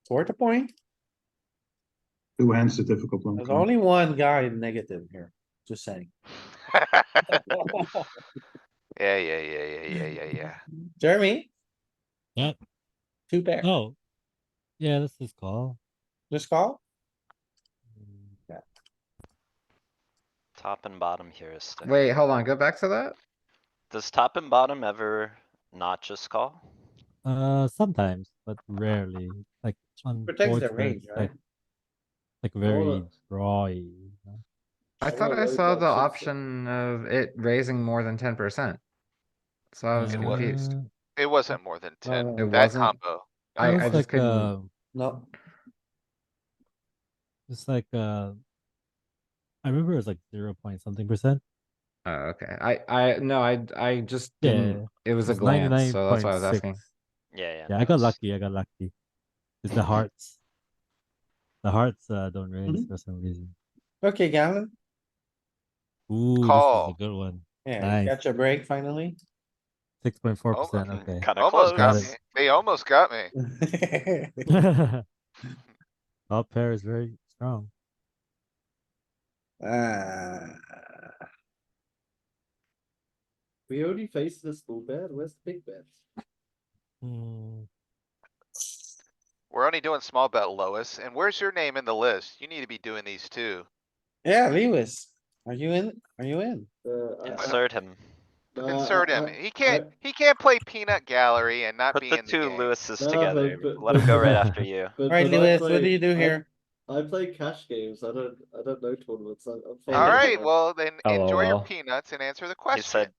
Score the point. Two hands, the difficult one. There's only one guy negative here, just saying. Yeah. Jeremy, Yeah. two pair, Oh. Yeah, let's just call. just call. Top and bottom here is sticky. Wait, hold on, go back to that? Does top and bottom ever not just call? Sometimes, but rarely. Like on Protects boards the where range, it's right? like very wanna- drawy. You know? I I thought wanna I load saw that the shit. option of it raising more than 10%. So I was It was- confused. It wasn't more than No, 10. no, It That wasn't? combo. I It's just like couldn't. No, it's like I remember it was like 0 point something percent. Oh, okay. I just didn't. Yeah, It was a it's glance, so that's why I was 99.6. asking. Yeah. Yeah, I got lucky. It's the hearts. The hearts don't raise Mhm. for some reason. okay, Gavin. Ooh, this is Call. a good one. Yeah, Nice. you got your break finally. 6.4%. Mm, Okay. Kinda Almost got close. me. They almost got me. Top pair is very strong. Ah, We only faced the small bet. Where's the big bet? Hmm. We're only doing small bet Lois. And where's your name in the list? You need to be doing these too. yeah, Lewis, are you in? Are you in? Insert him. Insert him. He can't play peanut gallery and not Put be the in the two game. Lewises No, together. but- Let him go right after you. Alright, Lewis, what do you do here? I play cash games. I don't know tournaments. I'm Alright, well then enjoy your LOL. peanuts and answer the He question. said,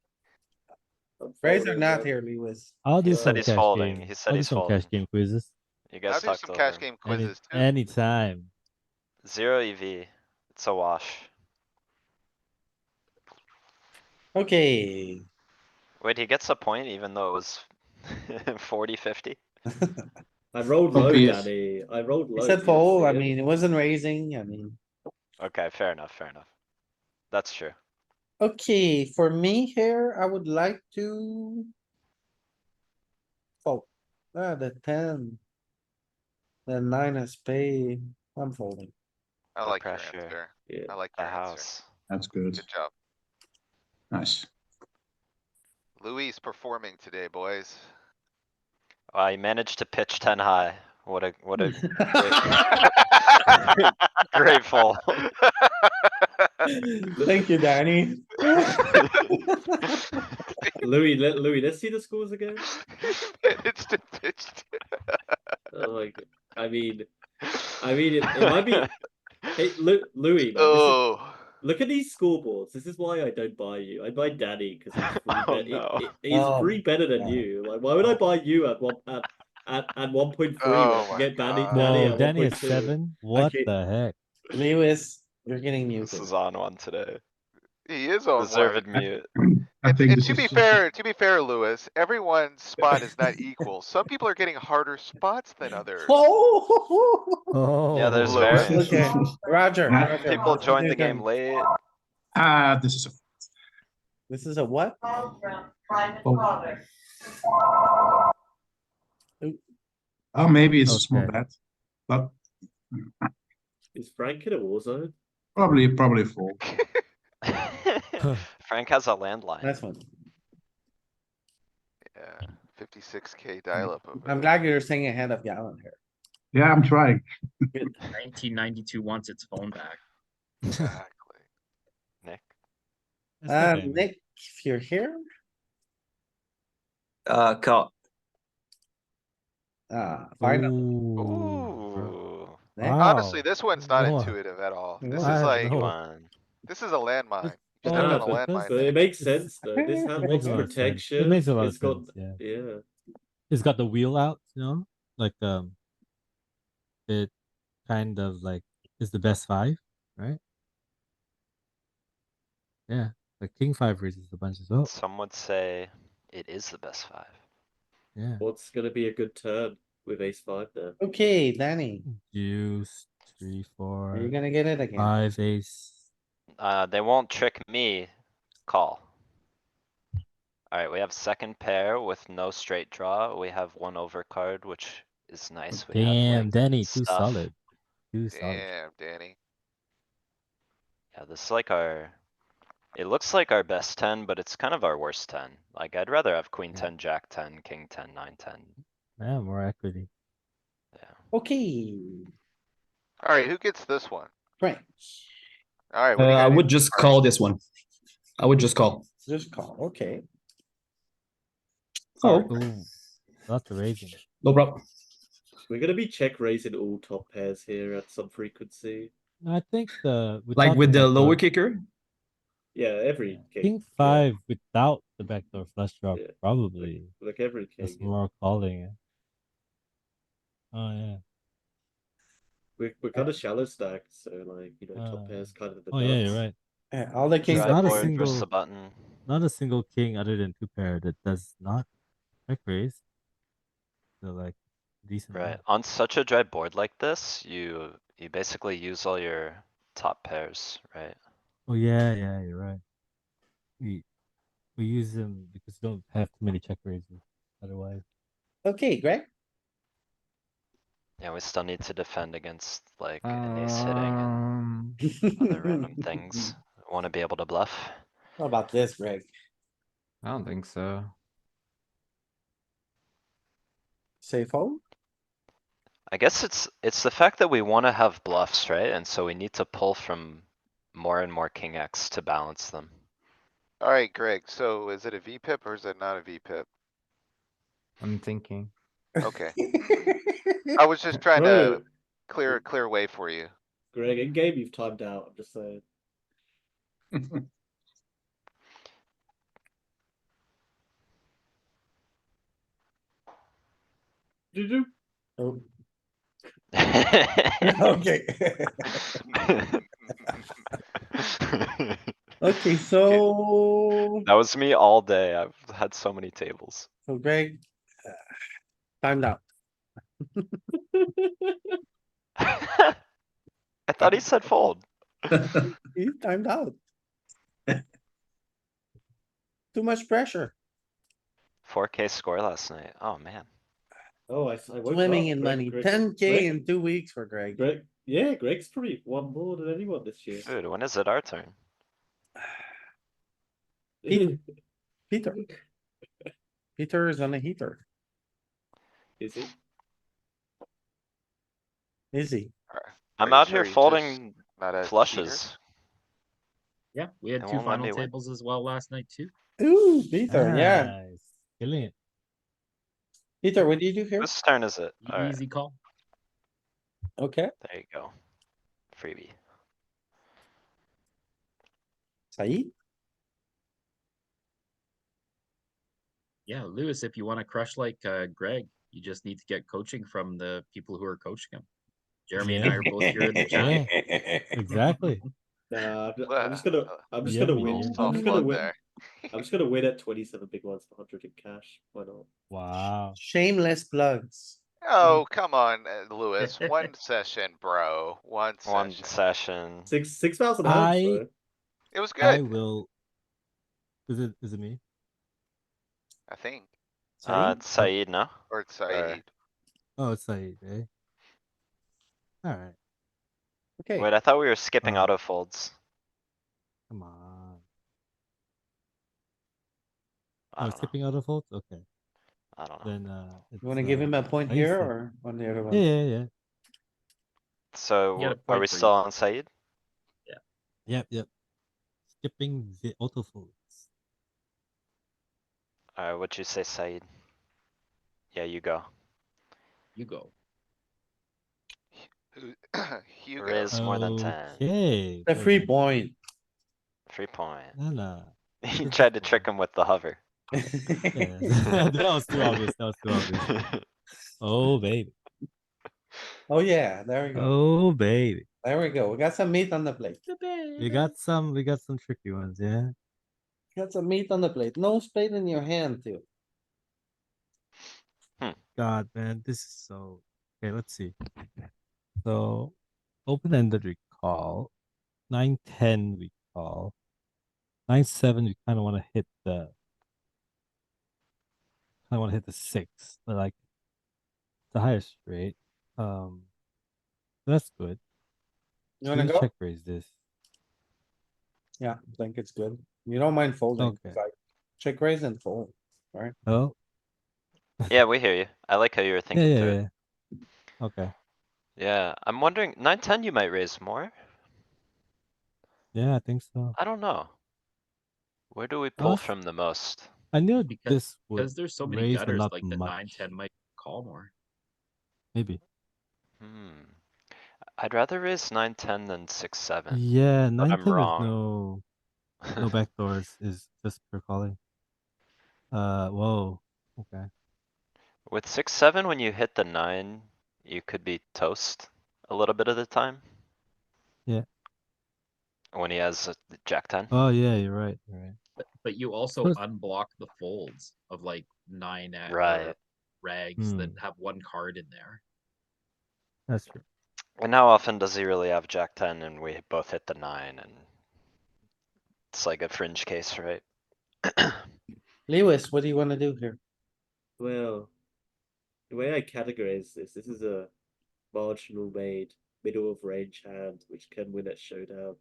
Raise or not here, Lewis? I'll do he Yeah. said some he's cash folding. game. He said I'll do he's some folding. cash game quizzes. You I'll guys do talked some over cash him. game quizzes too. Anytime. 0 EV. It's a wash. Okay, Wait, he gets a point even though it was 40, 50? I rolled Oh, low, PS. Danny. I rolled low. he You said didn't fold, see I it? mean, it wasn't raising, I mean. Okay, fair enough. That's true. Okay, for me here, I would like to. Fold. The 10. The 9 of spade, I'm folding. I The like your pressure. answer. Yeah. I like The your answer. house. That's good. Good job. Nice. Louis performing today, boys. Wow, you managed to pitch 10 high. What a great fold. Thank you, Danny. Louis, let's see the scores again. Pitched and pitched. Oh my god. I mean, it might be. Hey, Louis, man, Oh. look at these scoreboards. This is why I don't buy you. I buy Danny because he's free. Oh, no. He's Oh free better than God. you. Like, why would I buy you at 1.3 Oh when I can my get Danny God. Danny Whoa, at Danny has 1.2? 7? What Okay. the heck? Lewis, you're getting This muted. is on one today. He is on one. Deserved mute. I think And this to is be just- fair, Louis, everyone's spot is not equal. Some people are getting harder spots than others. Oh. Oh, Yeah, there's Louis. variance. Okay, Roger. Yeah. Roger, People this is joined your the game turn. late. This is a This is a what? oh, maybe it's a small Okay. bet, but Is Frank in a war zone? probably full. Frank has a landline. That's one. Yeah, 56K dial-up over I'm there. glad you're staying ahead of Galen here. Yeah, I'm trying. 1992 wants its phone back. Exactly. Nick. That's okay, man. Nick, if you're here, Call. finally. Ooh. Ooh. Nick. Wow. Honestly, this one's not No. intuitive at all. This I is have like, Tricky no- one. this is a landmine. You Oh, stepped on a but landmine it there. makes sense though. This hand It makes wants a lot of sense. protection. It makes a lot of It's got sense, yeah. yeah. it's got the wheel out, you know, like it kind of like is the best five, right? Yeah, like king five raises a bunch as well. Some would say it is the best five. Yeah, What's gonna be a good turn with ace five there? Okay, Danny, deuce, 3, you're 4, gonna get it again. 5, ace. They won't trick me. Call. Alright, we have second pair with no straight draw. We have one overcard, which is nice. We have Damn, like Danny, too stuff. solid. Too solid. Damn, Danny. Yeah, this is like our. It looks like our best 10, but it's kind of our worst 10. Like, I'd rather have queen Yeah. 10, jack 10, king 10, 9, 10. Yeah, more equity. Yeah. Okay, Alright, who gets this one? Frank, Alright, what do you I got? would just call this one. I would just call. just call, okay. Oh, Ooh, lots of raising. no problem. We're gonna be check raising all top pairs here at some frequency. I think we Like talked with the about lower kicker. Yeah, every king. king five without the backdoor flush draw, Yeah. probably. Like every king. That's more calling it. Oh yeah. We're kind of shallow stacked, so like top Uh, pairs kind of the Oh yeah, nuts. you're right. All the kings. There's Dry not a board, single- press the button. Not a single king other than two pair that does not check raise. So like decent. Right, move. on such a dry board like this, you basically use all your top pairs, right? Oh yeah, yeah, you're right. We use them because we don't have too many check raises otherwise. Okay, Greg, Yeah, we still need to defend against like an ace hitting and other random things. Wanna be able to bluff. what about this, Greg? I don't think so. Safe home? I guess it's the fact that we wanna have bluffs, right? And so we need to pull from more and more king X to balance them. Alright, Greg, so is it a VPip or is it not a VPip? I'm thinking. Okay, I was just trying Bro, to clear way for you. Greg, in game you've timed out. I'm just saying. Did you? Oh, Okay. Okay, so, That was me all day. I've had so many tables. so Greg. Timed out. I thought he said fold. He timed out. Too much pressure. 4K score last night. Oh, man. Oh, I woke Swimming up. in Greg- money. Greg- 10K Greg- in 2 weeks for Greg. Greg, yeah, Greg's probably won more than anyone this year. Dude, when is it our turn? Peter. Peter. Peter is on a heater. Is he? Is he? I'm you out sure here he's just folding Not a cheater? flushes. Yeah, we had It two won't let final me win. tables as well last night too. Ooh, Peter, yeah. Nice. Killing it. Peter, what do you do here? Whose turn is it? Alright, Easy call. Okay, there you go. Freebie. Saeed? Yeah, Lewis, if you want to crush like Greg, you just need to get coaching from the people who are coaching him. Jeremy and I are both here in the chat. Exactly. Nah, I'm Well, just gonna. I'm just yeah, gonna we win. did. I'm just gonna Self-float win. there. I'm just gonna win at 27 big ones for 100 in cash. Why not? Wow. Shameless plugs. Oh, come on, Lewis, one session, bro, one One session. session. 6,000 I- hands though. It was I good, will. Is it me? I think, Saeed? It's Saeed, no? or it's Saeed. Oh, it's Saeed, eh? Alright, Okay, Wait, I thought we were skipping Oh. auto folds. come on. I Oh, don't know. skipping out of fault? Okay. I don't know. Then you wanna give him a point I used here to- or on the other Yeah, one? yeah, yeah. So, You get a are point we for still each. on Saeed? Yep. Skipping the auto folds. Alright, what'd you say, Saeed? Yeah, you go. You go. Hugo, Raise more than 10. Okay. The free point. 3 point. No. He tried to trick him with the hover. Yeah, that was too obvious. That was too obvious. Oh baby. Oh, yeah, there we go. Oh baby. There we go. We got some meat on the plate. We got some tricky ones, yeah. Got some meat on the plate. No spade in your hand, too. God, man, this is so. Okay, let's see. So, open-ended we call. 9-10 we call. 9-7 we kind of want to hit the. I want to hit the 6, but like the highest rate. That's good. You wanna Should we go? check raise this? Yeah, I think it's good. You don't mind folding. Okay. It's like check raise and fold, right? Oh, Yeah, we hear you. I like how you were yeah, thinking yeah, through. yeah. Okay. Yeah, I'm wondering, 9-10 you might raise more? Yeah, I think so. I don't know. Where do we pull Us? from the most? I knew Because this would because there's so many raise, but gutters, not like the much. 9-10 might call more. Maybe. Hmm. I'd rather raise 9-10 than 6-7, Yeah, but I'm 9-10 with wrong. no backdoors is just pure calling. Whoa. Okay. With 6-7, when you hit the 9, you could be toast a little bit of the time. Yeah. When he has a Jack-10. Oh yeah, you're right. You're right. But you also Plus- unblock the folds of like 9 or Right. rags that Hmm. have one card in there. That's true. And how often does he really have Jack-10 and we both hit the 9 and it's like a fringe case, right? Lewis, what do you wanna do here? Well, the way I categorize this is a marginal made middle of range hand which can win at showdown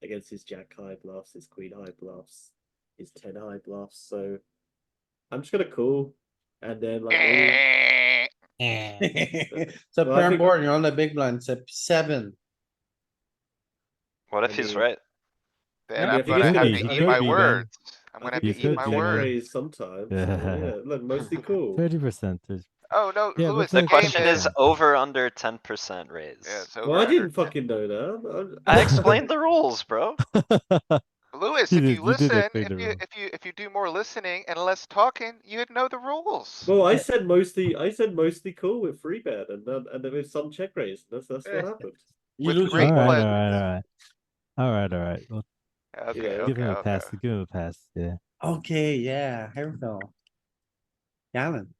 against his jack high bluffs, his queen high bluffs, his 10 high bluffs. So I'm just gonna call, and then like maybe It's a Well, I pair think- board, you're on the big blind, it's a 7. What I if mean- he's right? Then I I'm think gonna it's have gonna- to I eat think my it- words. I'm I gonna have think to you eat can my check words. raise sometimes. So yeah, look, mostly cool. 30%. Oh, no, Yeah, Louis, but The the like game question is 10%. over under 10% raise. Yeah, it's Well, over I under didn't 10. fucking know that. I explained the rules, bro. Louis, You if did- you you did listen, explain the rule. if you do more listening and less talking, you'd know the rules. Well, I said mostly cool with free bet, and then with some check raise. That's what happened. You With lose great your Alright, point. alright. Alright. Well, Okay, know, give him okay, a okay. pass. Give him a pass. Yeah. Okay, yeah, here we go. Galen.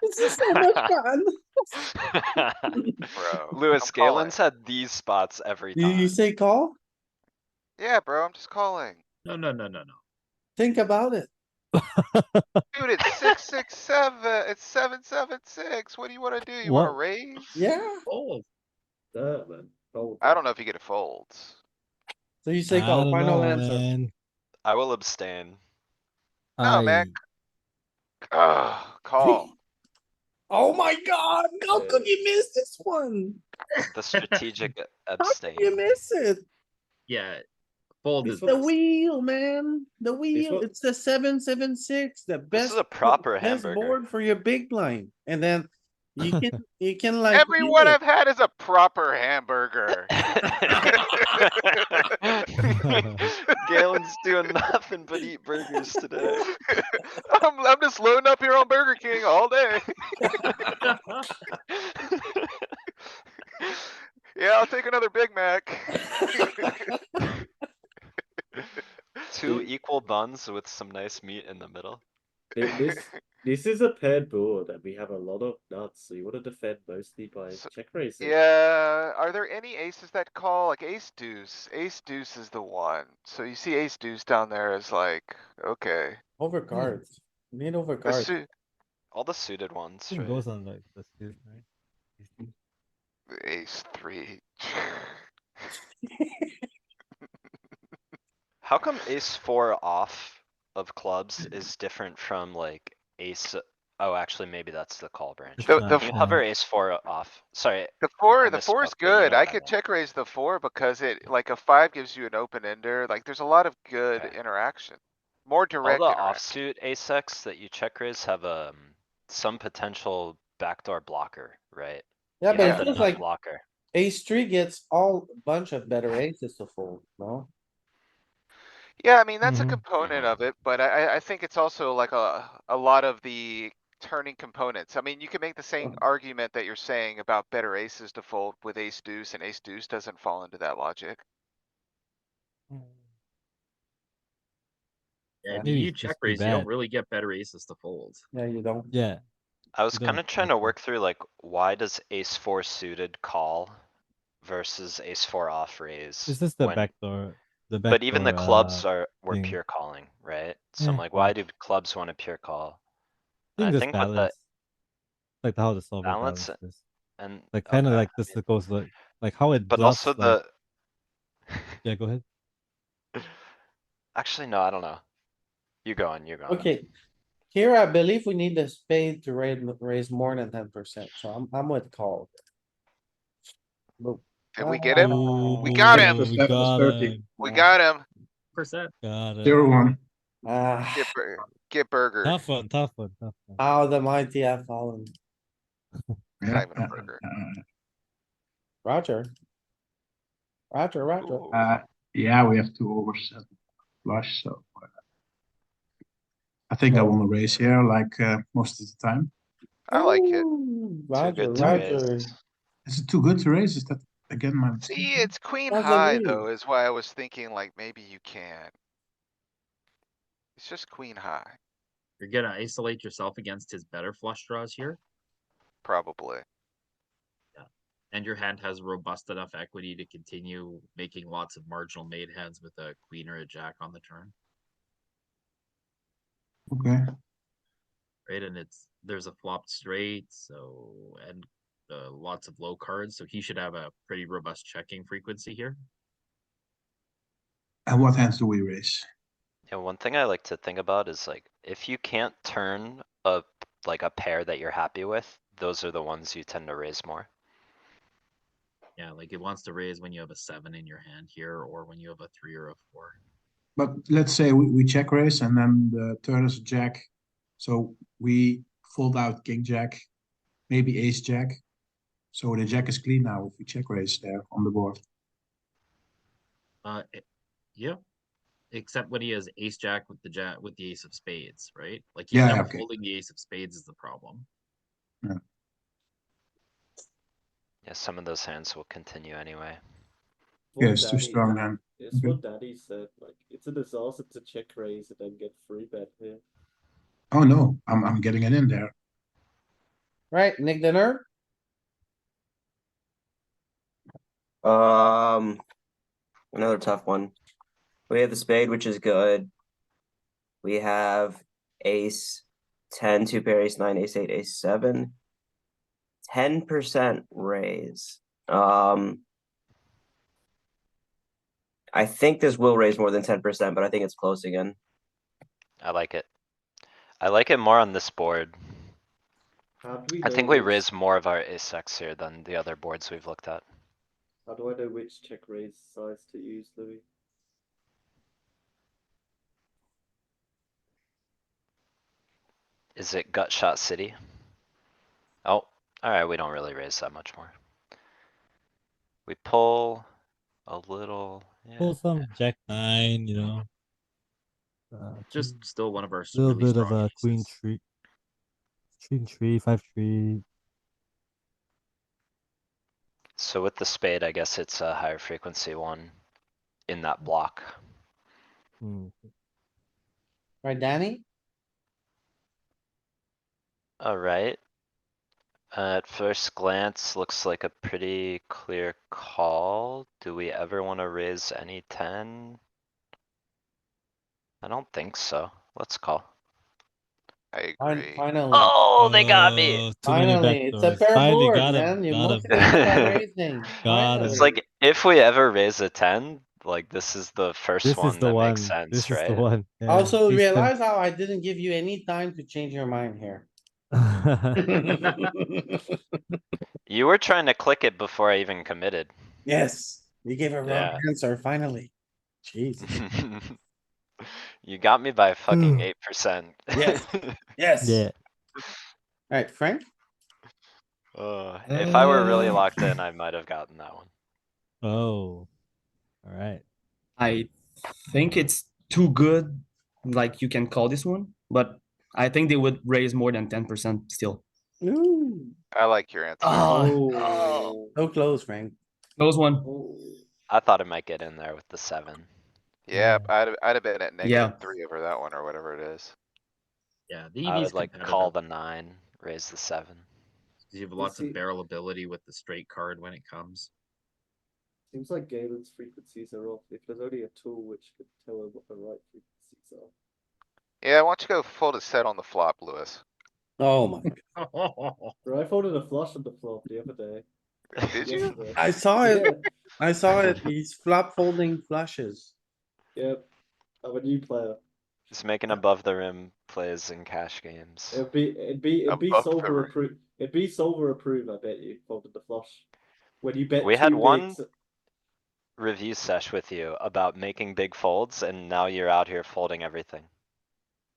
This is so much fun. Bro, Louis I'm calling. Galen's had these spots every You time. say call? Yeah, bro, I'm just calling. No. Think about it. Dude, it's 6-6-7. It's 7-7-6. What do you wanna do? You wanna What? raise? Yeah, Oh, Man. Fold. I don't know if you get a folds. so you I say call, don't final know, answer. man. I will abstain. No, man. Ugh, call. Oh my god, how could you miss this one? The strategic How abstain. could you miss it? yeah. Fold This is one- The wheel, man, the wheel, one- it's the 7-7-6, the This best. is a proper best hamburger. board for your big blind, and then you can like. Everyone wheel I've had is a proper hamburger. Galen's doing nothing but eat burgers today. I'm just loading up here on Burger King all day. Yeah, I'll take another Big Mac. Two equal buns with some nice meat in the middle. This is a paired board, and we have a lot of nuts. So you want to defend mostly by So- check raising. Yeah, are there any aces that call? Like ace deuce? Ace deuce is the one. So you see ace deuce down there is like, okay. Over cards, need over A cards. suit, All the suited ones, It right? goes on like the suit, right? ace three. How come ace 4 off of clubs is different from like ace? Oh, actually, maybe that's the call branch. It's The- not, the- Can you yeah. hover ace 4 off? Sorry. The I four is misspoke, but you good. know I what could meant. check raise the 4 because it, like a 5 gives you an open ender. Like there's a lot of good Okay. interaction. More All direct the interaction. offsuit ace X that you check raise have some potential backdoor blocker, right? Yeah, You but have it the feels nut like, blocker. Ace three gets all bunch of better aces to fold, no? Yeah, I mean, that's a Mhm. component of it, but I think it's also like a lot of the turning components. I mean, you can make the same argument that you're saying about better aces to fold with ace deuce, and ace deuce doesn't fall into that logic. And Maybe you it's check just too raise, you don't bad. really get better aces to fold. Yeah, you don't. Yeah. I was You don't kinda trying to like that. work through like, why does ace four suited call versus ace four off raise? It's just the when? backdoor. The But even the backdoor clubs were thing. pure calling, right? So I'm Yeah. like, why do clubs want a pure call? I And think I this think with the balance. Like how the solver balance balances. and, Like kinda okay, like this goes like how it but bluffs also like. the. Yeah, go ahead. Actually, no, I don't know. You're going. Okay. Here, I believe we need the spade to raise more than 10%, so I'm with call. Boom. Did we get him? We It's got 10 him. plus We 10 plus got 30. him. We got him. Percent. Got it. 0-1. Get burgered. Tough one, tough one, tough one. How the mighty have fallen. It's not even a burger. Roger. Roger. Ooh. Yeah, we have two overs and flush, so I think I want to raise here like most of the time. I like it. Ooh, Too Roger, good to Roger. raise. Is it too good to raise? Is that again my See, mistake? it's queen Doesn't high mean. though, is why I was thinking like maybe you can. It's just queen high, You're gonna isolate yourself against his better flush draws here. probably. And your hand has robust enough equity to continue making lots of marginal made hands with a queen or a jack on the turn. Okay. Right, and there's a flopped straight, so and lots of low cards, so he should have a pretty robust checking frequency here. And what hands do we raise? Yeah, one thing I like to think about is like, if you can't turn like a pair that you're happy with, those are the ones you tend to raise more. Yeah, like it wants to raise when you have a 7 in your hand here, or when you have a 3 or a 4. But let's say we check raise and then the turn is a jack. So we fold out king jack, maybe ace jack. So the jack is clean now if we check raise there on the board. Yeah. Except when he has ace jack with the ace of spades, right? Like he's Yeah, never okay. folding the ace of spades is the problem. Yeah, some of those hands will continue anyway. Yeah, it's too strong then. It's Okay. what Daddy said. Like it's a disaster to check raise and then get free bet here. Oh no, I'm getting it in there. Right, Nick Dinner? Another tough one. We have the spade, which is good. We have ace 10, two pair, ace 9, ace 8, ace 7. 10% raise. I think this will raise more than 10%, but I think it's close again. I like it. I like it more on this board. How do we I know think we which- raise more of our ace X here than the other boards we've looked at. How do I know which check raise size to use, Louis? Is it gut shot city? Oh, alright, we don't really raise that much more. We pull a little, yeah. Pull some jack 9, you know. Just still one of our Little really bit of strong a queen aces. tree. Queen tree, 5-3. So with the spade, I guess it's a higher frequency one in that block. Right, Danny? Alright. At first glance, looks like a pretty clear call. Do we ever wanna raise any 10? I don't think so. Let's call. I agree. Finally, Oh, they got me. Too many finally, it's a backdoors. fair Finally board, got him. man. You Got mostly him. start raising. Got It's him. Finally. like, if we ever raise a 10, like this is the first This is one the that makes one. sense, This is the right? one. Yeah, Also ace 10. realize how I didn't give you any time to change your mind here. You were trying to click it before I even committed. Yes, you gave a wrong Yeah. answer, finally. Jeez. You got me by fucking 8%. Yes. Yes. Yeah. Alright, Frank? If I were really locked in, I might have gotten that one. Oh, all right. I think it's too good. Like you can call this one, but I think they would raise more than 10% still. Ooh, I like your answer. Oh. so close, Frank. Close one. Oh. I thought it might get in there with the 7. Yeah, I'd have been at Yeah. -3 over that one or whatever it is. Yeah, the I EV's would like competitive. call the 9, raise the 7. You have lots of see- barrel ability with the straight card when it comes. Seems like Galen's frequencies are off. If there's only a tool which could tell him what the right frequencies are. Yeah, why don't you go fold a set on the flop, Lewis? Oh my, Bro, I folded a flush on the flop the other day. Did you? Yesterday. I saw it. Yeah, I saw it. He's flop folding flushes. yep. I'm a new player. Just making above the rim plays in cash games. It'd be Above the solver rim. approved. It'd be solver approved, I bet you, folded the flush. When you bet We had two one bigs, review sesh with you about making big folds and now you're out here folding everything.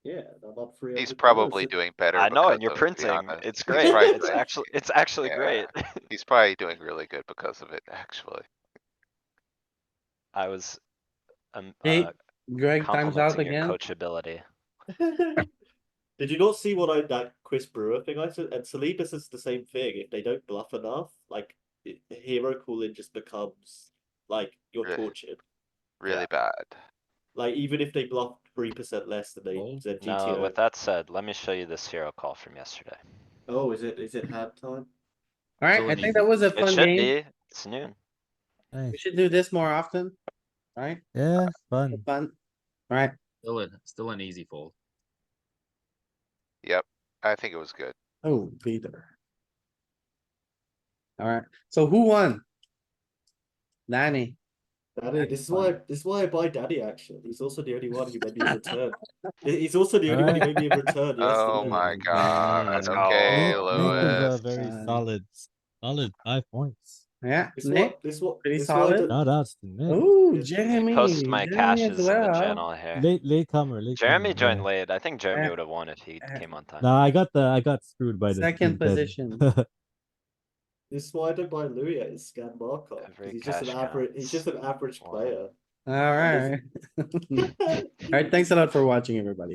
yeah, I'm up $300. He's probably doing better. I know, because and you're of it, to be printing. honest. It's He's great. probably It's doing- actually Yeah. great. He's probably doing really good because of it, actually. I was Hey, Greg times out complimenting your again. coachability. Did you not see what that Chris Brewer thing I said? And Saliba says the same thing. If they don't bluff enough, like hero cooling just becomes like you're Yeah. tortured. Really bad. Like even if they bluff 3% less than they Fold? said No, GTO. with that said, let me show you this hero call from yesterday. Oh, is it hand time? Alright, I think that was a It fun should game. be. It's noon. Nice. We should do this more often. Right? Yeah, fun. Fun. Alright, Still an easy fold. Yep, I think it was good. oh, Peter. Alright, so who won? Danny. Daddy, this is why I buy Daddy actually. He's also the only one who made me a return. He's also the only one who made me a return Oh yesterday. my god, Let's okay, go. Nick is a Lewis. very God. solid 5 points. Yeah, This Nick, what this what pretty this why I solid. don't- Shout outs to Nick. Oh, Yes. Jeremy. Post my Jeremy as cashes in the well. channel here. Latecomer. Jeremy yeah. joined late. I think Jeremy Yeah. would have won if he came on time. Nah, I got screwed by the Second Queen 10. position. this is why I don't buy Louis at his scan markup. Every He's just an cash average. He's just an counts. average One. player. Alright. Alright, thanks a lot for watching, everybody.